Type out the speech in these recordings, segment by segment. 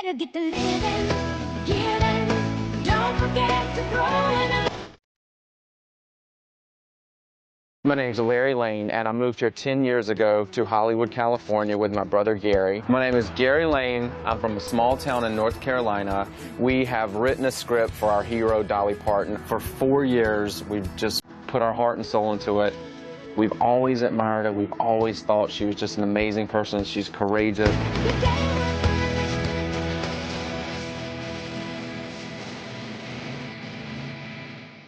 better get to living, giving. Don't forget to throw in a... My name's Larry Lane, and I moved here 10 years ago to Hollywood, California with my brother Gary. My name is Gary Lane. I'm from a small town in North Carolina. We have written a script for our hero, Dolly Parton. For 4 years, we've just put our heart and soul into it. We've always admired her. We've always thought she was just an amazing person. She's courageous.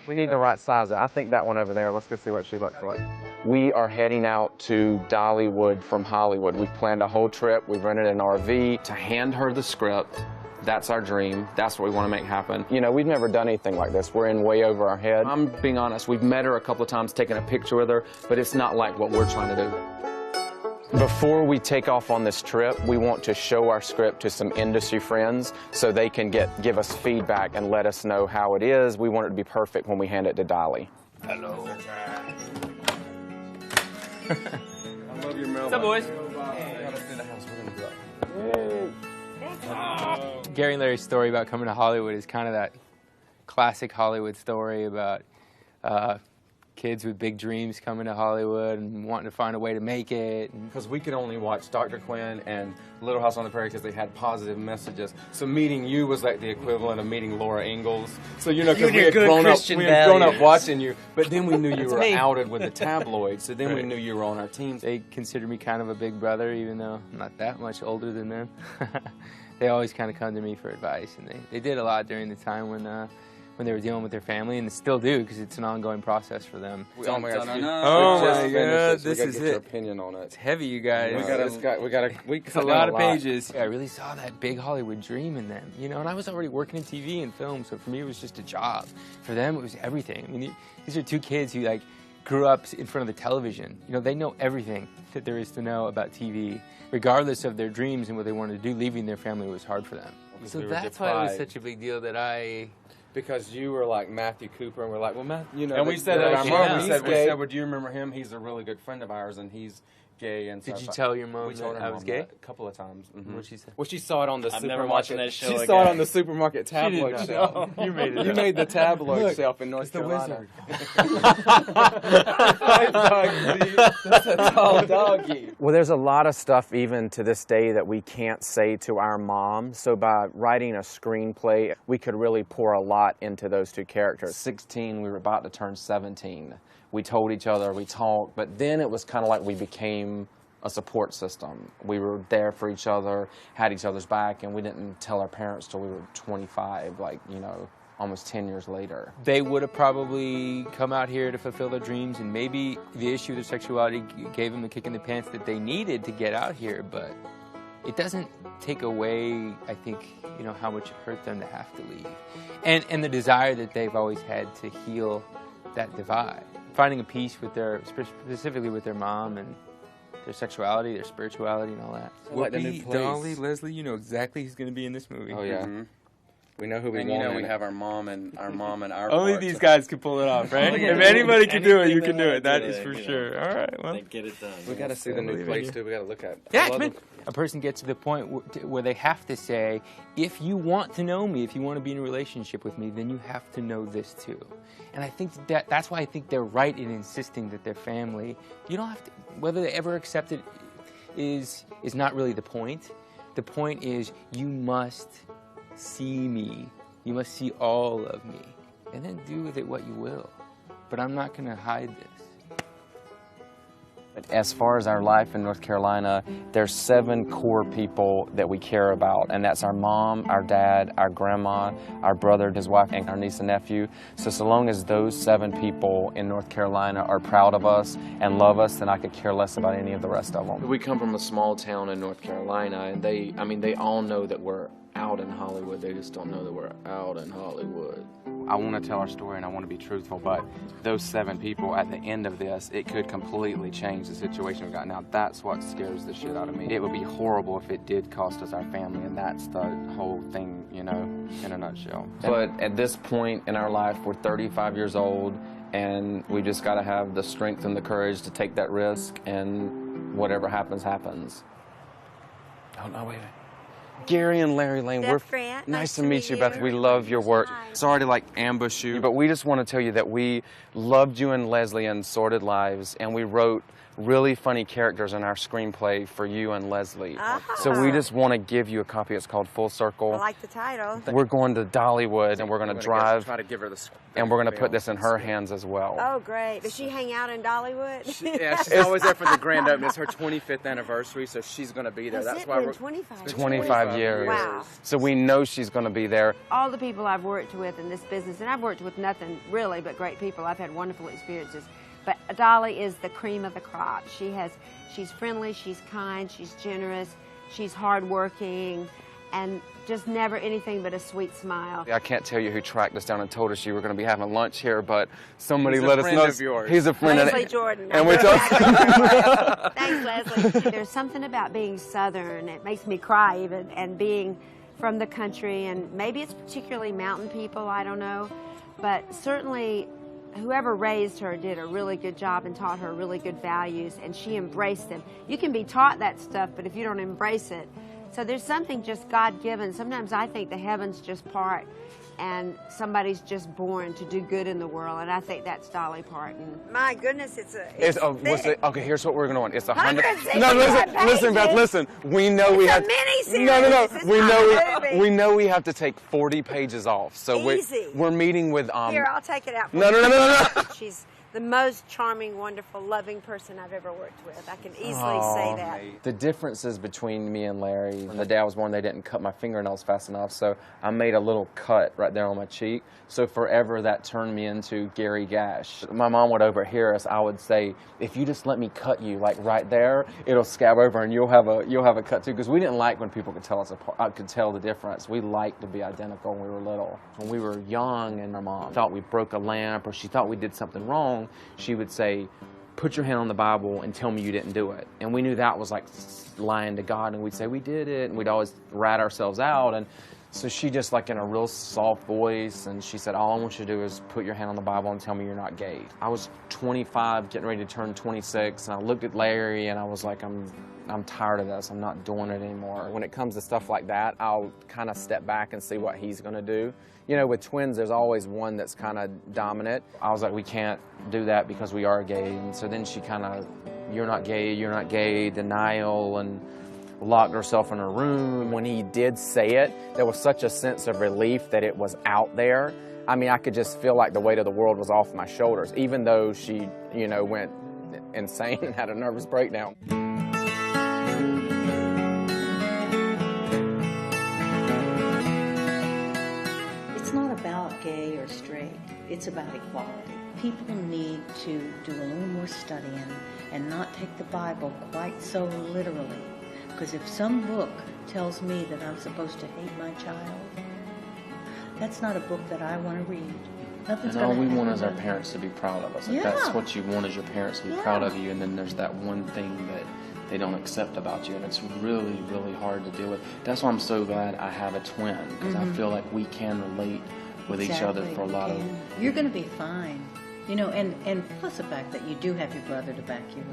We need the right size. I think that one over there. Let's go see what she looks like. We are heading out to Dollywood from Hollywood. We've planned a whole trip. We've rented an RV to hand her the script. That's our dream. That's what we want to make happen. You know, we've never done anything like this. We're in way over our head. I'm being honest. We've met her a couple of times, taken a picture with her, but it's not like what we're trying to do. Before we take off on this trip, we want to show our script to some industry friends so they can give us feedback and let us know how it is. We want it to be perfect when we hand it to Dolly. Hello. I love your mailbox. What's up, boys? Gary and Larry's story about coming to Hollywood is kind of that classic Hollywood story about kids with big dreams coming to Hollywood and wanting to find a way to make it. Because we could only watch Dr. Quinn and Little House on the Prairie because they had positive messages. So meeting you was like the equivalent of meeting Laura Ingalls. So, you know, because we had grown up watching you, but then we knew you were outed with the tabloids, so then we knew you were on our team. They consider me kind of a big brother, even though I'm not that much older than them. They always kind of come to me for advice, and they did a lot during the time when they were dealing with their family, and they still do, because it's an ongoing process for them. Oh my God! This is it. Your opinion on it. It's heavy, you guys. It's a lot of pages. I really saw that big Hollywood dream in them, you know. And I was already working in TV and film, so for me it was just a job. For them, it was everything. I mean, these are two kids who like grew up in front of the television. You know, they know everything that there is to know about TV, regardless of their dreams and what they wanted to do. Leaving their family was hard for them. So that's why it was such a big deal that Because you were like Matthew Cooper, and we're like, well, you know. And we said that our mom, we said, well, do you remember him? He's a really good friend of ours, and he's gay. And did you tell your mom that I was gay? A couple of times. Mm-hmm. What'd she say? Well, she saw it on the I'm supermarket. never watching that show She saw it on the supermarket tabloid she shelf. You made it. You made the tabloid shelf in North Carolina. That's a tall doggy. Well, there's a lot of stuff even to this day that we can't say to our mom. So by writing a screenplay, we could really pour a lot into those two characters. 16, we were about to turn 17. We told each other, we talked, but then it was kind of like we became a support system. We were there for each other, had each other's back, and we didn't tell our parents till we were 25, like, you know, almost 10 years later. They would have probably come out here to fulfill their dreams, and maybe the issue of their sexuality gave them the kick in the pants that they needed to get out here, but it doesn't take away, I think, you know, how much it hurt them to have to leave. And the desire that they've always had to heal that divide. Finding a peace with specifically with their mom and their sexuality, their spirituality, and all that. So like the new place. Dolly, Leslie, you know exactly who's going to be in this movie. Oh, yeah. Mm-hmm. We know who we want. And you know we have our mom and our Only part, these so. guys can pull it off, right? If anybody can do it, you can do it. That is for sure. All right, well. They get it done. We got to see the new place, too. We got to look at it. Yeah, come in. A person gets to the point where they have to say, if you want to know me, if you want to be in a relationship with me, then you have to know this too. And I think that's why I think they're right in insisting that their family, you don't have to, whether they ever accept it is not really the point. The point is you must see me. You must see all of me. And then do with it what you will. But I'm not going to hide this. As far as our life in North Carolina, there's 7 core people that we care about, and that's our mom, our dad, our grandma, our brother, his wife, and our niece and nephew. So long as those 7 people in North Carolina are proud of us and love us, then I could care less about any of the rest of them. We come from a small town in North Carolina, and they all know that we're out in Hollywood. They just don't know that we're out in Hollywood. I want to tell our story and I want to be truthful, but those 7 people at the end of this, it could completely change the situation we got now. That's what scares the shit out of me. It would be horrible if it did cost us our family, and that's the whole thing, you know, in a nutshell. But at this point in our life, we're 35 years old, and we just got to have the strength and the courage to take that risk, and whatever happens, happens. Oh, no, wait a minute. Gary and Larry Lane, Beth Grant, nice to meet you, Beth. We love your work. Sorry to like ambush you, but we just want to tell you that we loved you and Leslie in Sordid Lives, and we wrote really funny characters in our screenplay for you and Leslie. So we just want to give you a copy. It's called Full Circle. I like the title. We're going to Dollywood, and we're going to drive, try to give her the and we're going to put this in her hands as well. Oh, great. Does she hang out in Dollywood? Yeah, she's always there for the grand opening. It's her 25th anniversary, so she's going to be there. That's why been we're 25 years. Wow. So we know she's going to be there. All the people I've worked with in this business, and I've worked with nothing really but great people. I've had wonderful experiences. But Dolly is the cream of the crop. She's friendly, she's kind, she's generous, she's hardworking, and just never anything but a sweet smile. I can't tell you who tracked us down and told us you were going to be having lunch here, but somebody He's let a us friend know. of yours. He's a friend. Leslie Jordan. And we told Thanks, Leslie. There's something about being Southern. It makes me cry even, and being from the country, and maybe it's particularly mountain people, I don't know, but certainly whoever raised her did a really good job and taught her really good values, and she embraced them. You can be taught that stuff, but if you don't embrace it, so there's something just God-given. Sometimes I think the heavens just part, and somebody's just born to do good in the world, and I think that's Dolly Parton. My goodness, okay, here's what we're going to want. It's 100. 161 No, listen, Beth, listen. We know we have. mini-series. No. It's We not know a movie. we know we have to take 40 pages off. So Easy. we're meeting with Here, I'll take it out for No. you. She's the most charming, wonderful, loving person I've ever worked with. I can easily say that. The differences between me and Larry, when the day I was born, they didn't cut my fingernails fast enough, so I made a little cut right there on my cheek. So forever that turned me into Gary Gash. My mom would overhear us. I would say, if you just let me cut you like right there, it'll scab over and you'll have a cut too. Because we didn't like when people could tell us apart, could tell the difference. We liked to be identical when we were little. When we were young and our mom thought we broke a lamp or she thought we did something wrong, she would say, put your hand on the Bible and tell me you didn't do it. And we knew that was like lying to God, and we'd say we did it, and we'd always rat ourselves out. And so she just, like in a real soft voice, and she said, all I want you to do is put your hand on the Bible and tell me you're not gay. I was 25, getting ready to turn 26, and I looked at Larry and I was like, I'm tired of this. I'm not doing it anymore. When it comes to stuff like that, I'll kind of step back and see what he's going to do. You know, with twins, there's always one that's kind of dominant. I was like, we can't do that because we are gay. And so then she kind of, you're not gay, denial, and locked herself in her room. When he did say it, there was such a sense of relief that it was out there. I mean, I could just feel like the weight of the world was off my shoulders, even though she, you know, went insane and had a nervous breakdown. It's not about gay or straight. It's about equality. People need to do a little more studying and not take the Bible quite so literally. Because if some book tells me that I'm supposed to hate my child, that's not a book that I want to read. Nothing's And all we gonna want happen. is our parents to be proud of us. Like, Yeah. that's what you want, is your parents to be Yeah. proud of you, and then there's that one thing that they don't accept about you, and it's really, really hard to deal with. That's why I'm so glad I have a twin, because I feel like we can relate with each other Exactly, for a lot you of... can. You're going to be fine. You know, and plus the fact that you do have your brother to back you.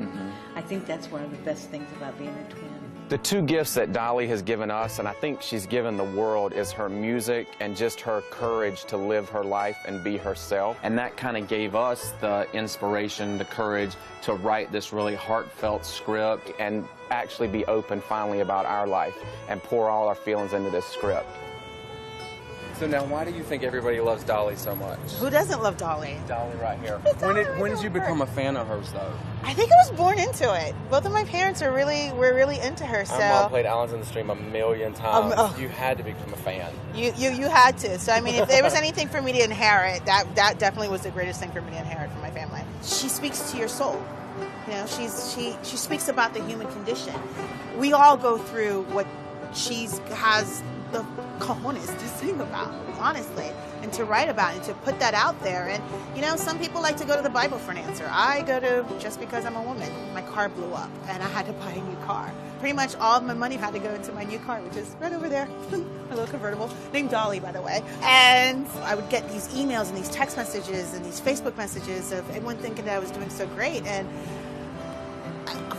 I think that's one of the best things about being a twin. The two gifts that Dolly has given us, and I think she's given the world, is her music and just her courage to live her life and be herself. And that kind of gave us the inspiration, the courage to write this really heartfelt script and actually be open finally about our life and pour all our feelings into this script. So now, why do you think everybody loves Dolly so much? Who doesn't love Dolly? Dolly right here. When did you become a fan of hers, though? I think I was born into it. Both of my parents were really into her. So Our mom played Islands in the Stream a million times. Oh. You had to become a fan. you had to. So I mean, if there was anything for me to inherit, that definitely was the greatest thing for me to inherit from my family. She speaks to your soul. You know, she speaks about the human condition. We all go through what she has the cojones to sing about, honestly, and to write about and to put that out there. And you know, some people like to go to the Bible for an answer. I go to just because I'm a woman. My car blew up and I had to buy a new car. Pretty much all of my money had to go into my new car, which is right over there, my little convertible, named Dolly, by the way. And I would get these emails and these text messages and these Facebook messages of everyone thinking that I was doing so great. And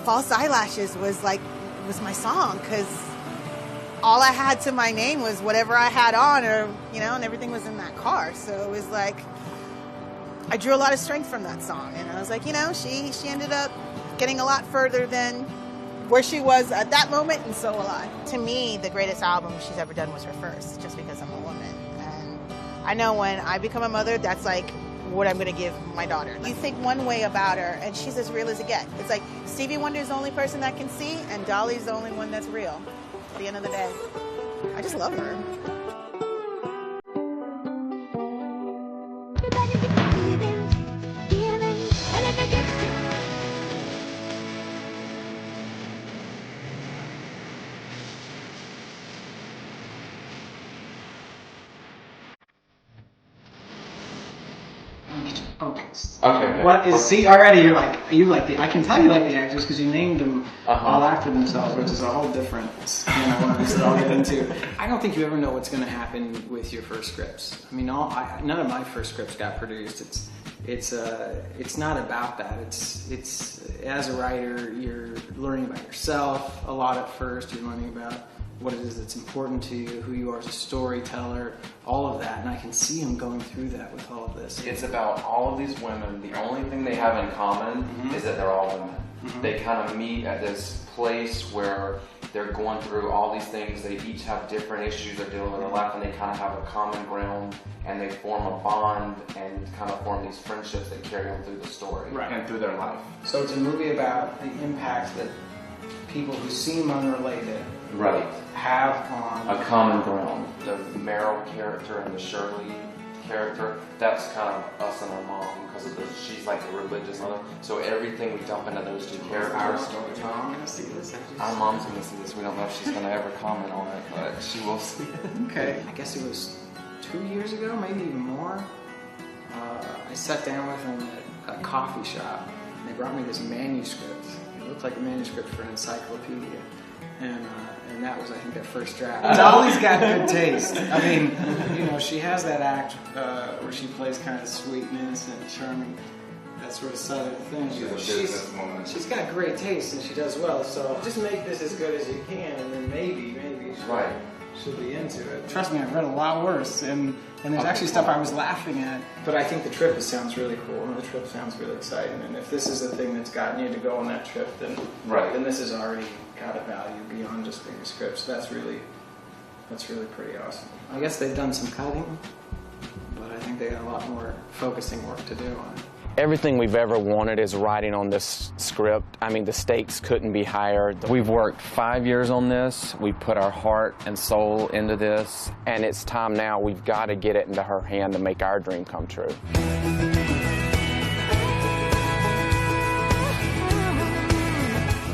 False Eyelashes was my song, because all I had to my name was whatever I had on, or, you know, and everything was in that car. So it was like, I drew a lot of strength from that song. And I was like, you know, she ended up getting a lot further than where she was at that moment, and so will I. To me, the greatest album she's ever done was her first, just because I'm a woman. And I know when I become a mother, that's like what I'm gonna give my daughter. You think one way about her, and she's as real as it gets. It's like Stevie Wonder's the only person that can see, and Dolly's the only one that's real. At the end of the day, I just love her. Focused. Okay. What is? See, already you like the. I can tell you like the actors because you named them all after themselves, which is a whole different one that I'll get into. I don't think you ever know what's going to happen with your first scripts. I mean, none of my first scripts got produced. It's not about that. It's as a writer, you're learning about yourself a lot at first. You're learning about what it is that's important to you, who you are as a storyteller, all of that. And I can see him going through that with all of this. It's about all of these women. The only thing they have in common is that they're all women. They kind of meet at this place where they're going through all these things. They each have different issues they're dealing with in their life, and they kind of have a common ground, and they form a bond and kind of form these friendships that carry on through the story and through their life. So it's a movie about the impact that people who seem unrelated have on a common ground. The Meryl character and the Shirley character, that's kind of us and our mom, because she's like a religious mother. So everything we dump into those two characters. Our mom gonna see this? Our mom's gonna see this. We don't know if she's gonna ever comment on it, but she will see it. Okay. I guess it was 2 years ago, maybe even more. I sat down with them at a coffee shop, and they brought me this manuscript. It looked like a manuscript for an encyclopedia. And that was, I think, their first draft. Dolly's got good taste. I mean, you know, she has that act where she plays kind of sweetness and charming, that sort of southern thing. She's got great taste, and she does well. So just make this as good as you can, and then maybe she'll be into it. Trust me, I've read a lot worse, and there's actually stuff I was laughing at. But I think the trip sounds really cool, and the trip sounds really exciting. And if this is the thing that's gotten you to go on that trip, then this has already got a value beyond just being a script. So that's really pretty awesome. I guess they've done some cutting, but I think they got a lot more focusing work to do on it. Everything we've ever wanted is writing on this script. I mean, the stakes couldn't be higher. We've worked 5 years on this. We put our heart and soul into this, and it's time now. We've got to get it into her hand to make our dream come true.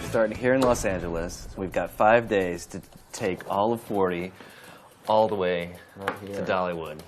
Starting here in Los Angeles, we've got 5 days to take all of 40 all the way to Dollywood,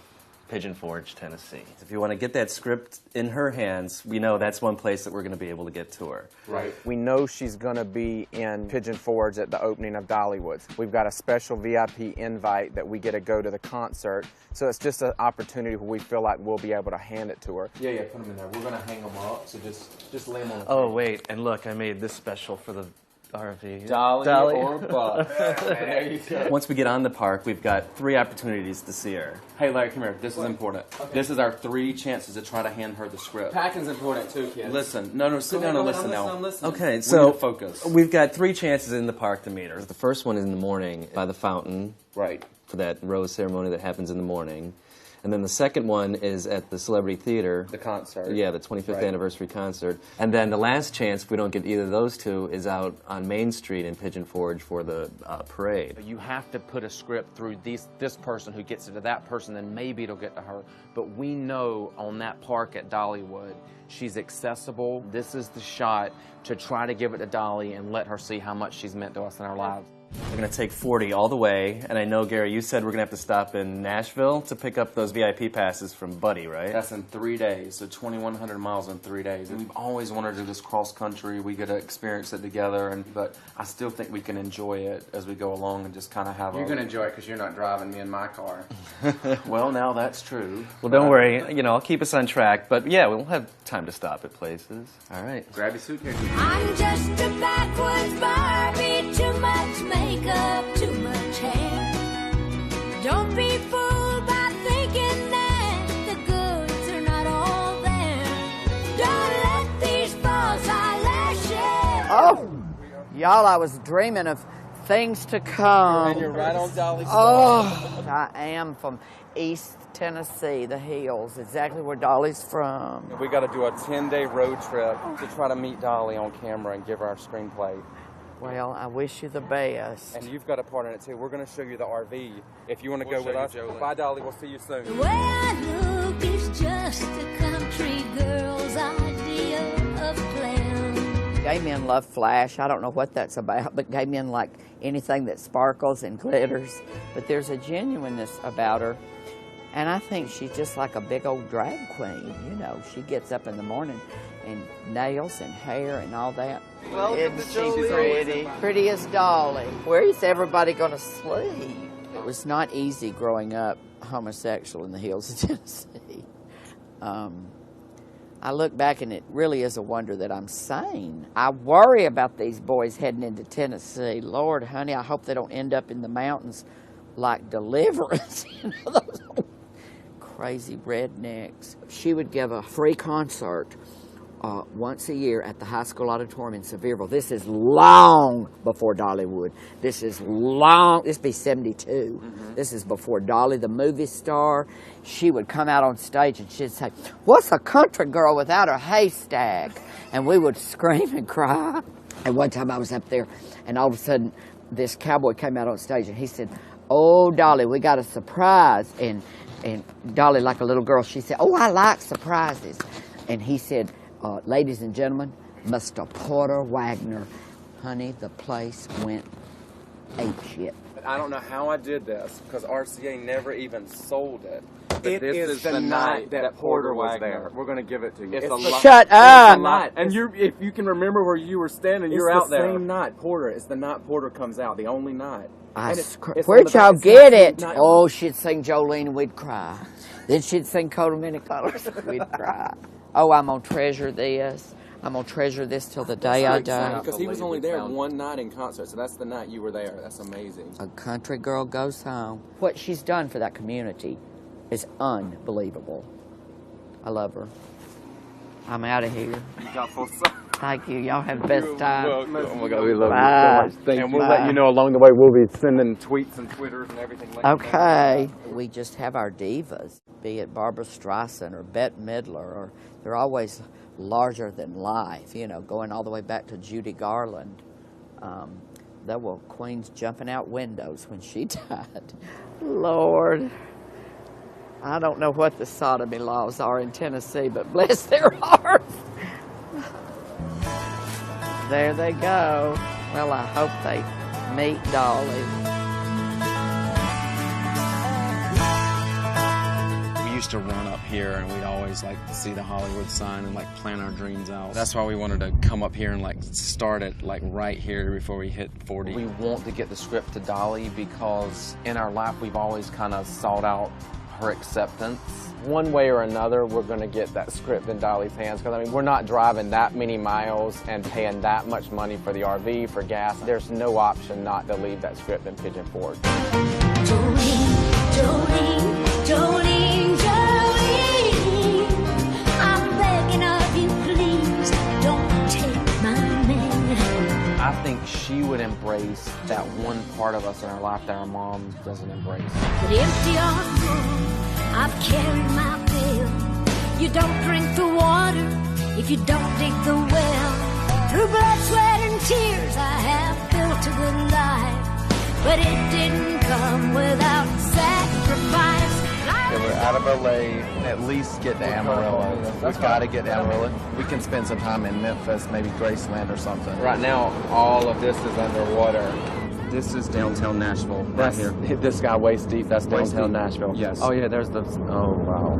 Pigeon Forge, Tennessee. If you want to get that script in her hands, we know that's one place that we're going to be able to get to her. Right. We know she's going to be in Pigeon Forge at the opening of Dollywood. We've got a special VIP invite that we get to go to the concert. So it's just an opportunity where we feel like we'll be able to hand it to her. Yeah, put them in there. We're going to hang them up, so just lay them on the Oh, wait, and look, I made this special for the RV. Dolly or Buck. There you go. Once we get on the park, we've got 3 opportunities to see her. Hey, Larry, come here. This is important. Okay. This is our 3 chances to try to hand her the script. Packing's important too, kids. Listen. No, sit down and listen now. I'm listening. Okay, so focus. We've got 3 chances in the park to meet her. The first one is in the morning by the fountain. Right. For that rose ceremony that happens in the morning. And then the second one is at the Celebrity Theater. The concert. Yeah, the 25th anniversary concert. And then the last chance, if we don't get either of those 2, is out on Main Street in Pigeon Forge for the parade. You have to put a script through this person who gets it to that person, then maybe it'll get to her. But we know on that park at Dollywood, she's accessible. This is the shot to try to give it to Dolly and let her see how much she's meant to us in our lives. We're going to take 40 all the way, and I know, Gary, you said we're going to have to stop in Nashville to pick up those VIP passes from Buddy, right? That's in 3 days, so 2,100 miles in 3 days. And we've always wanted to do this cross-country. We get to experience it together, but I still think we can enjoy it as we go along and just kind of have You're going to enjoy it because you're not driving me in my car. Well, now that's true. Well, don't worry. I'll keep us on track. But, yeah, we'll have time to stop at places. All right. Grab your suitcase. I'm just a backwards Barbie, too much makeup, too much hair. Don't be fooled by thinking that the goods are not all there. Don't let these false eyelashes. Oh, y'all, I was dreaming of things to come. And you're right on Dolly's Oh, I am from East Tennessee, the hills, exactly where Dolly's from. We got to do a 10-day road trip to try to meet Dolly on camera and give her our screenplay. Well, I wish you the best. And you've got a part in it too. We're going to show you the RV. If you want to go with us, bye, Dolly. We'll see you soon. The way I look is just a country girl's idea of glam. Gay men love flash. I don't know what that's about, but gay men like anything that sparkles and glitters. But there's a genuineness about her. And I think she's just like a big old drag queen. You know, she gets up in the morning and nails and hair and all that. Isn't she pretty? Pretty as Dolly. Where is everybody going to sleep? It was not easy growing up homosexual in the hills of Tennessee. I look back and it really is a wonder that I'm sane. I worry about these boys heading into Tennessee. Lord, honey, I hope they don't end up in the mountains like Deliverance. You know, those crazy rednecks. She would give a free concert once a year at the high school auditorium in Sevierville. This is long before Dollywood. This is long, this be 72. Mm-hmm. This is before Dolly, the movie star. She would come out on stage and she'd say, "What's a country girl without a haystack?" And we would scream and cry. And one time I was up there and all of a sudden this cowboy came out on stage and he said, "Oh, Dolly, we got a surprise." And Dolly, like a little girl, she said, "Oh, I like surprises." And he said, "Ladies and gentlemen, Mr. Porter Wagner." Honey, the place went apeshit. I don't know how I did this because RCA never even sold it. But It this is the night that Porter was there. We're going to give it to you. Shut up! And if you can remember where you were standing, you're out there. It's the same night, Porter. It's the night Porter comes out, the only night. Where'd y'all get it? Oh, she'd sing Jolene and we'd cry. Then she'd sing Coat of Many Colors and we'd cry. Oh, I'm going to treasure this. I'm going to treasure this till the day I die. Because he was only there one night in concert, so that's the night you were there. That's amazing. A country girl goes home. What she's done for that community is unbelievable. I love her. I'm out of here. You got full Thank you. Y'all have the best time. Oh my God, we love Bye. you so much. And we'll Bye. let you know along the way. We'll be sending tweets and Twitters and everything like that. Okay. We just have our divas, be it Barbara Streisand or Bette Midler, or they're always larger than life, you know, going all the way back to Judy Garland. There were queens jumping out windows when she died. Lord. I don't know what the sodomy laws are in Tennessee, but bless their hearts. There they go. Well, I hope they meet Dolly. We used to run up here and we'd always like see the Hollywood sign and like plan our dreams out. That's why we wanted to come up here and like start it like right here before we hit 40. We want to get the script to Dolly because in our life we've always kind of sought out her acceptance. One way or another, we're going to get that script in Dolly's hands because, I mean, we're not driving that many miles and paying that much money for the RV, for gas. There's no option not to leave that script in Pigeon Forge. Jolene, Jolene, Jolene, Jolene, I'm begging of you, please, don't take my man. I think she would embrace that one part of us in our life that our mom doesn't embrace. But empty or full, I've carried my pail. You don't drink the water if you don't dig the well. Through blood, sweat, and tears, I have built a good life, but it didn't come without sacrifice. Yeah, we're out of LA, at least get to Amarillo. We've got to get to Amarillo. We can spend some time in Memphis, maybe Graceland or something. Right now, all of this is underwater. This is downtown Nashville, That's, right here. this guy waist deep, that's Waist downtown deep. Nashville. Yes. Oh yeah, there's the, oh wow.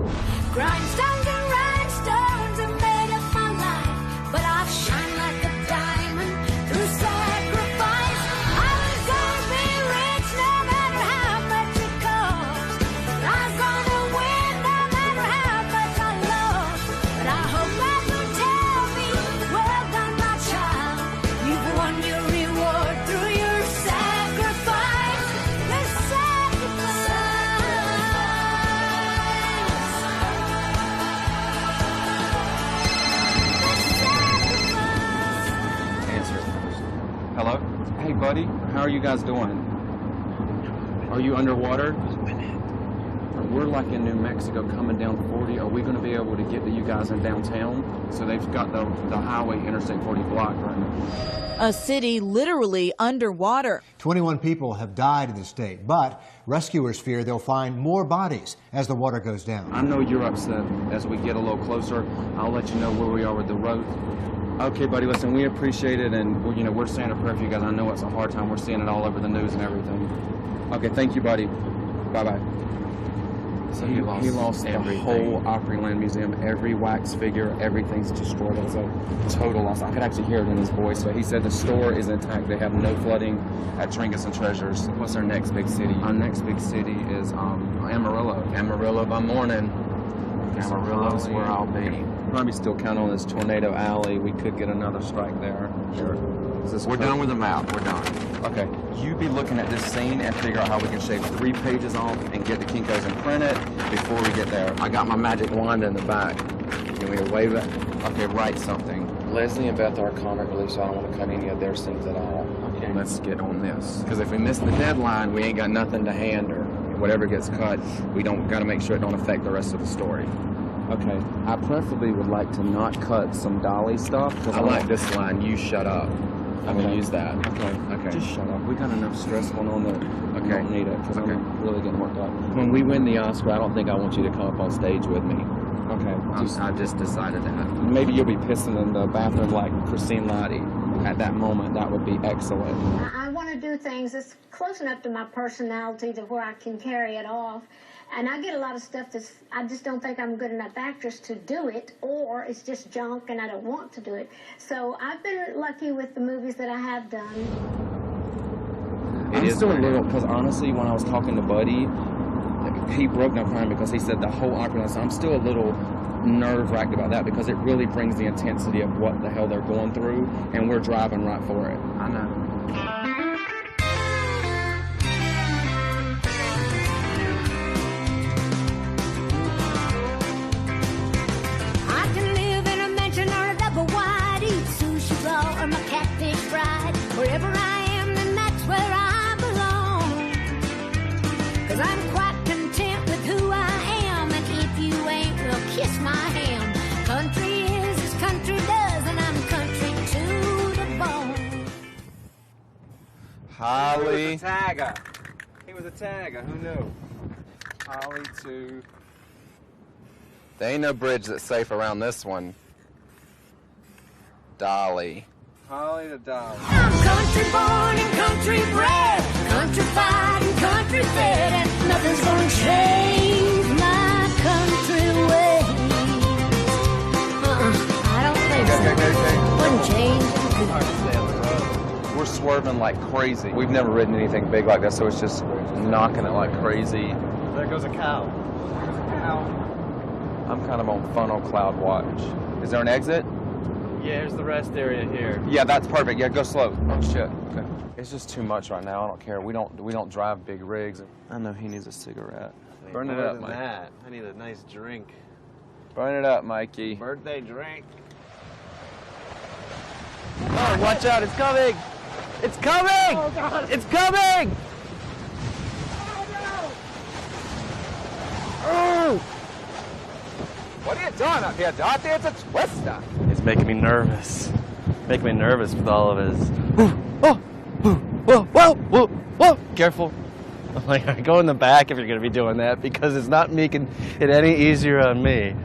Grindstones and rhinestones are made of my life, but I'll shine like a diamond through sacrifice. I was gonna be rich no matter how much it costs. I was gonna win no matter how much I lost. But I hope that you'll tell me, well done, my child. You've won your reward through your sacrifice. buddy. How are you guys doing? Are you underwater? We're like in New Mexico coming down 40. Are we going to be able to get to you guys in downtown? So they've got the highway Interstate 40 blocked right now. A city literally underwater. 21 people have died in the state, but rescuers fear they'll find more bodies as the water goes down. I know you're upset. As we get a little closer, I'll let you know where we are with the road. Okay, buddy, listen, we appreciate it, and we're saying a prayer for you guys. I know it's a hard time. We're seeing it all over the news and everything. Okay, thank you, buddy. Bye-bye. So he lost the whole Opryland Museum, every wax figure, everything's destroyed. It was a total loss. I could actually hear it in his voice. But he said the store is intact. They have no flooding at Trinkets and Treasures. What's our next big city? Our next big city is Amarillo. Amarillo by morning. Amarillo's where I'll be. Probably still count on this Tornado Alley. We could get another strike there. Sure. We're done with the map. We're done. Okay. You be looking at this scene and figure out how we can shave 3 pages off and get the Kinkos and print it before we get there. I got my magic wand in the back. Can we wave it? Okay, write something. Leslie and Beth are comic relief, so I don't want to cut any of their scenes at all. Okay, let's get on this. Because if we miss the deadline, we ain't got nothing to hand her. Whatever gets cut, we got to make sure it don't affect the rest of the story. Okay, I preferably would like to not cut some Dolly stuff. I like this line, you shut up. I'm going to use that. Okay. Just shut up. We got enough stress going on that we don't need it, because I'm really getting worked up. When we win the Oscar, I don't think I want you to come up on stage with me. Okay. I just decided that. Maybe you'll be pissing in the bathroom like Christine Lottie. At that moment, that would be excellent. I want to do things that's close enough to my personality to where I can carry it off. And I get a lot of stuff that's, I just don't think I'm a good enough actress to do it, or it's just junk and I don't want to do it. So I've been lucky with the movies that I have done. I'm still a little, because honestly, when I was talking to Buddy, he broke down crying because he said the whole opera, so I'm still a little nerve-wracked about that because it really brings the intensity of what the hell they're going through, and we're driving right for it. I know. Wherever I am, then that's where I belong. 'Cause I'm quite content with who I am, and if you ain't, well, kiss my hand. Country is as country does, and I'm country to the bone. Holly. He was a tagger. He was a tagger. Who knew? Holly to... There ain't no bridge that's safe around this one. Dolly. Holly to Dolly. I'm country born and country bred, country-fied and country fed, and nothing's gonna change my country ways. I don't think so. Wouldn't change. We're swerving like crazy. We've never ridden anything big like this, so it's just knocking it like crazy. There goes a cow. There's a cow. I'm kind of on funnel cloud watch. Is there an exit? Yeah, here's the rest area here. Yeah, that's perfect. Yeah, go slow. Oh shit. Okay. It's just too much right now. I don't care. We don't drive big rigs. I know he needs a cigarette. Burn it up, Mike. That. I need a nice drink. Burn it up, Mikey. Birthday drink. Oh, watch out! It's coming! It's coming! Oh, God. It's coming! Oh! What are you doing up here, Dorothy? It's a twister. It's making me nervous. Making me nervous with all of his. Whoa! Careful. I'm like, go in the back if you're going to be doing that, because it's not making it any easier on me.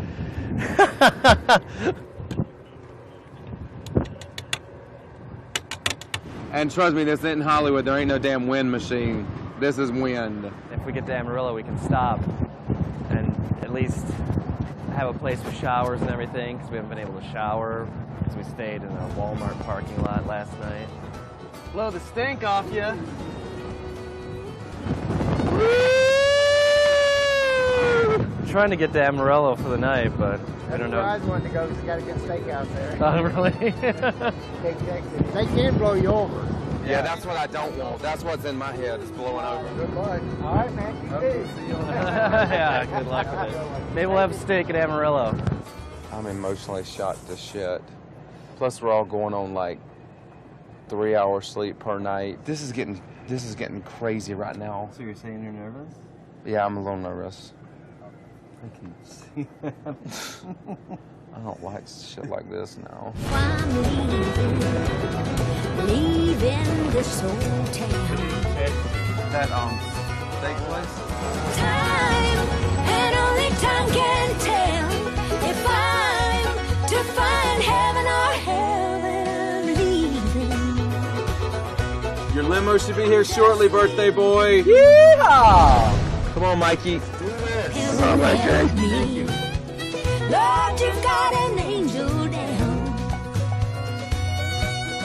And trust me, this isn't Hollywood. There ain't no damn wind machine. This is wind. If we get to Amarillo, we can stop and at least have a place with showers and everything, because we haven't been able to shower because we stayed in a Walmart parking lot last night. Blow the stink off you. I'm trying to get to Amarillo for the night, but I don't know. That's where I was wanting to go, because you got a good steakhouse there. Oh, really? They can blow you over. Yeah, that's what I don't want. That's what's in my head, is blowing over. Good luck. All right, man. Yeah, good luck with it. Maybe we'll have a steak at Amarillo. I'm emotionally shot to shit. Plus, we're all going on like 3 hours sleep per night. This is getting crazy right now. So you're saying you're nervous? Yeah, I'm a little nervous. I can see that. I don't like shit like this now. I'm leaving this old town. That steak place? Time, and only time can tell if I'm to find heaven or hell that I'm leaving. Your limo should be here shortly, birthday boy. Yeehaw! Come on, Mikey. Come on, Mikey. Thank you. Lord, you've got an angel down.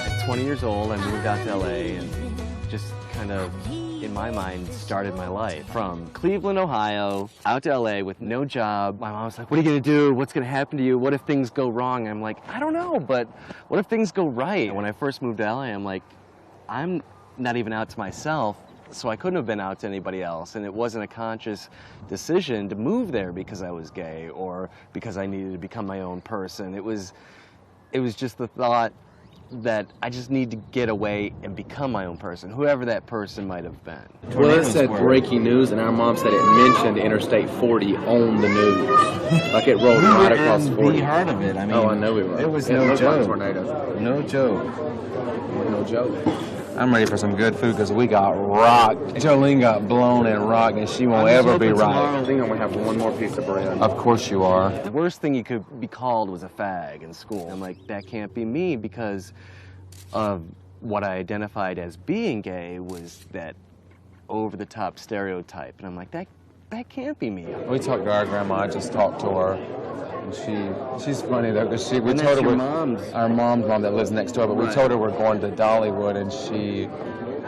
At 20 years old, I moved out to LA and just kind of, in my mind, started my life. From Cleveland, Ohio, out to LA with no job. My mom was like, what are you gonna do? What's gonna happen to you? What if things go wrong? I'm like, I don't know, but what if things go right? When I first moved to LA, I'm like, I'm not even out to myself, so I couldn't have been out to anybody else, and it wasn't a conscious decision to move there because I was gay or because I needed to become my own person. It was just the thought that I just need to get away and become my own person, whoever that person might have been. Well, it said breaking news, and our mom said it mentioned Interstate 40 on the news. Like it rolled right across 40. We heard of it. I mean, oh, I know we were. It was no no joke. Tornado. No joke. No joke. I'm ready for some good food because we got rocked. Jolene got blown and rocked, and she won't ever be right. I think I'm going to have one more piece of bread. Of course you are. The worst thing you could be called was a fag in school. I'm like, that can't be me because of what I identified as being gay was that over-the-top stereotype. And I'm like, that can't be me. We talked to our grandma. I just talked to her. And she's funny though, because we told her our mom's mom that lives next door, but we told her we're going to Dollywood, and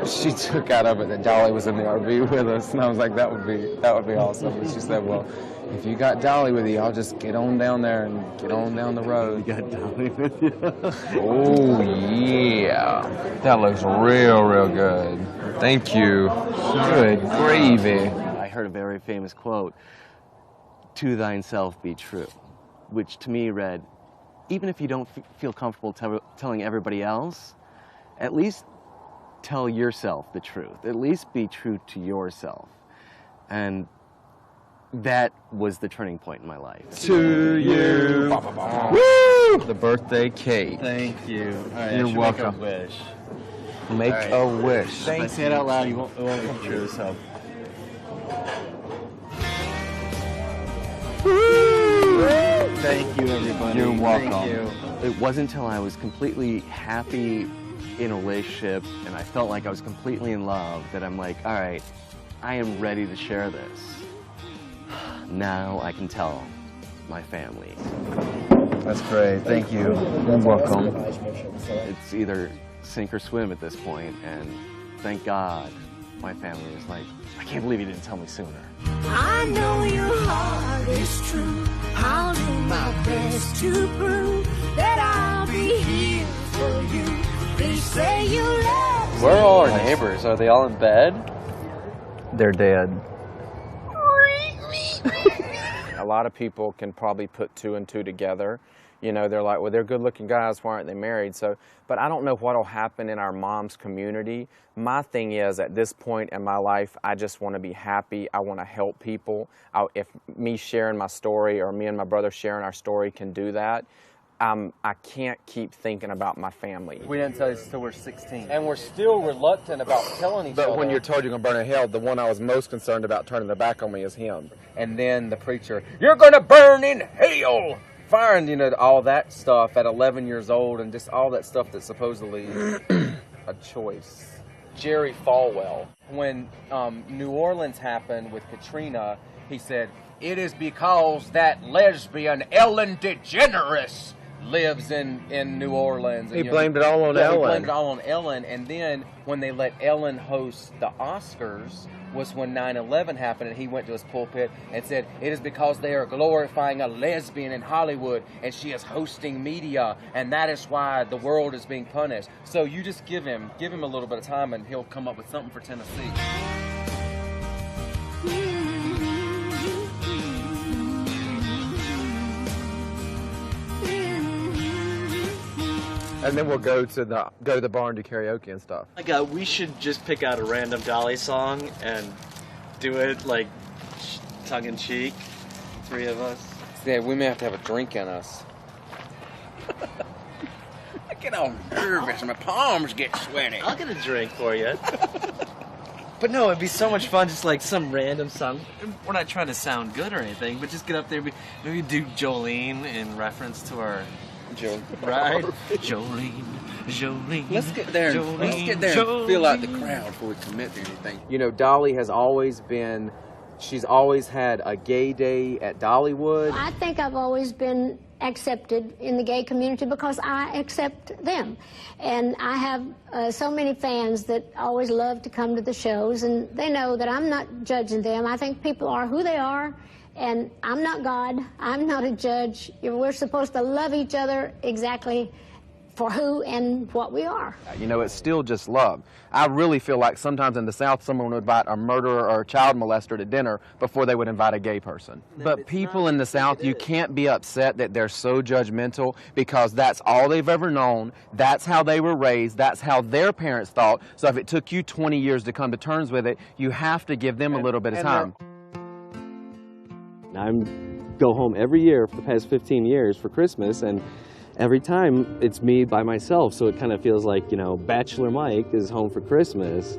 she took out of it that Dolly was in the RV with us, and I was like, that would be awesome. And she said, well, if you got Dolly with you, I'll just get on down there and get on down the road. You got Dolly with you? Oh yeah, that looks real good. Thank you. Good gravy. I heard a very famous quote, "To thyself be true," which to me read, even if you don't feel comfortable telling everybody else, at least tell yourself the truth. At least be true to yourself. And that was the turning point in my life. To you. Woo! The birthday cake. Thank you. All right, You're welcome. Make a wish. Make a wish. If I say it out loud, it won't come true, so. Thank you, everybody. You're welcome. Thank you. It wasn't until I was completely happy in a relationship and I felt like I was completely in love that I'm like, all right, I am ready to share this. Now I can tell my family. That's great. Thank you. You're welcome. It's either sink or swim at this point, and thank God my family was like, I can't believe you didn't tell me sooner. I know your heart is true. I'll do my best to prove that I'll be here for you. Please say you love me. Where are all our neighbors? Are they all in bed? They're dead. A lot of people can probably put two and two together. You know, they're like, well, they're good-looking guys, why aren't they married? So, but I don't know what'll happen in our mom's community. My thing is, at this point in my life, I just want to be happy. I want to help people. If me sharing my story or me and my brother sharing our story can do that, I can't keep thinking about my family. We didn't tell you until we're 16. And we're still reluctant about telling each other. But when you're told you're going to burn in hell, the one I was most concerned about turning their back on me is him. And then the preacher, you're going to burn in hell! Firing, you know, all that stuff at 11 years old and just all that stuff that's supposedly a choice. Jerry Falwell, when New Orleans happened with Katrina, he said, it is because that lesbian Ellen DeGeneres lives in New Orleans. And, he blamed it all on Ellen. He blamed it all on Ellen. And then when they let Ellen host the Oscars was when 9/11 happened, and he went to his pulpit and said, it is because they are glorifying a lesbian in Hollywood and she is hosting media, and that is why the world is being punished. So you just give him a little bit of time and he'll come up with something for Tennessee. And then we'll go to the bar and do karaoke and stuff. Like, we should just pick out a random Dolly song and do it, like, tongue-in-cheek, 3 of us. Yeah, we may have to have a drink in us. I get all nervous, my palms get sweaty. I'll get a drink for you. But no, it'd be so much fun, just like some random song. We're not trying to sound good or anything, but just get up there, maybe do Jolene in reference to our... Right? Jolene, Jolene. Let's get there. Jolene, Let's get there and feel out the crowd before we commit to anything. You know, Dolly has always been, she's always had a gay day at Dollywood. I think I've always been accepted in the gay community because I accept them. And I have so many fans that always love to come to the shows, and they know that I'm not judging them. I think people are who they are, and I'm not God. I'm not a judge. We're supposed to love each other exactly for who and what we are. You know, it's still just love. I really feel like sometimes in the South, someone would invite a murderer or a child molester to dinner before they would invite a gay person. But people in the South, you can't be upset that they're so judgmental, because that's all they've ever known. That's how they were raised. That's how their parents thought. So if it took you 20 years to come to terms with it, you have to give them a little bit of time. I go home every year for the past 15 years for Christmas, and every time it's me by myself, so it kind of feels like, you know, Bachelor Mike is home for Christmas,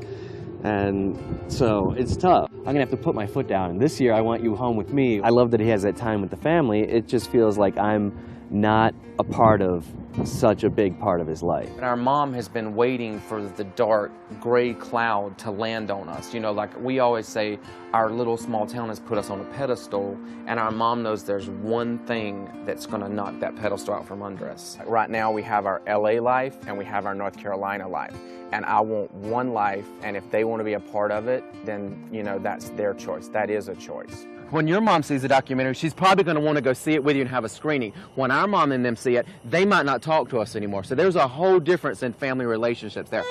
and so it's tough. I'm gonna have to put my foot down, and this year I want you home with me. I love that he has that time with the family. It just feels like I'm not a part of such a big part of his life. And our mom has been waiting for the dark gray cloud to land on us. You know, like we always say, our little small town has put us on a pedestal, and our mom knows there's one thing that's gonna knock that pedestal out from under us. Right now we have our LA life and we have our North Carolina life. And I want one life, and if they want to be a part of it, then, you know, that's their choice. That is a choice. When your mom sees the documentary, she's probably going to want to go see it with you and have a screening. When our mom and them see it, they might not talk to us anymore. So there's a whole difference in family relationships there.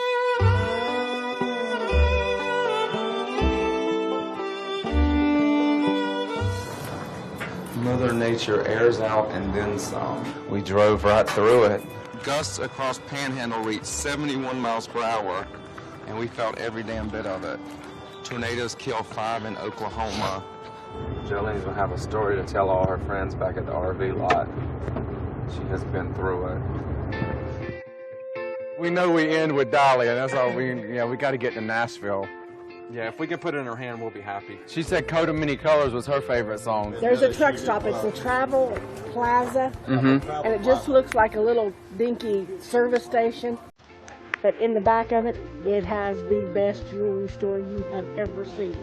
Mother Nature airs out and then some. We drove right through it. Gusts across Panhandle reached 71 miles per hour, and we felt every damn bit of it. Tornadoes killed 5 in Oklahoma. Jolene's will have a story to tell all her friends back at the RV lot. She has been through it. We know we end with Dolly, and that's all we got to get to Nashville. Yeah, if we can put it in her hand, we'll be happy. She said Coat of Many Colors was her favorite song. There's a truck stop. It's the Travel Plaza, Mm-hmm. and it just looks like a little dinky service station. But in the back of it, it has the best jewelry store you have ever seen.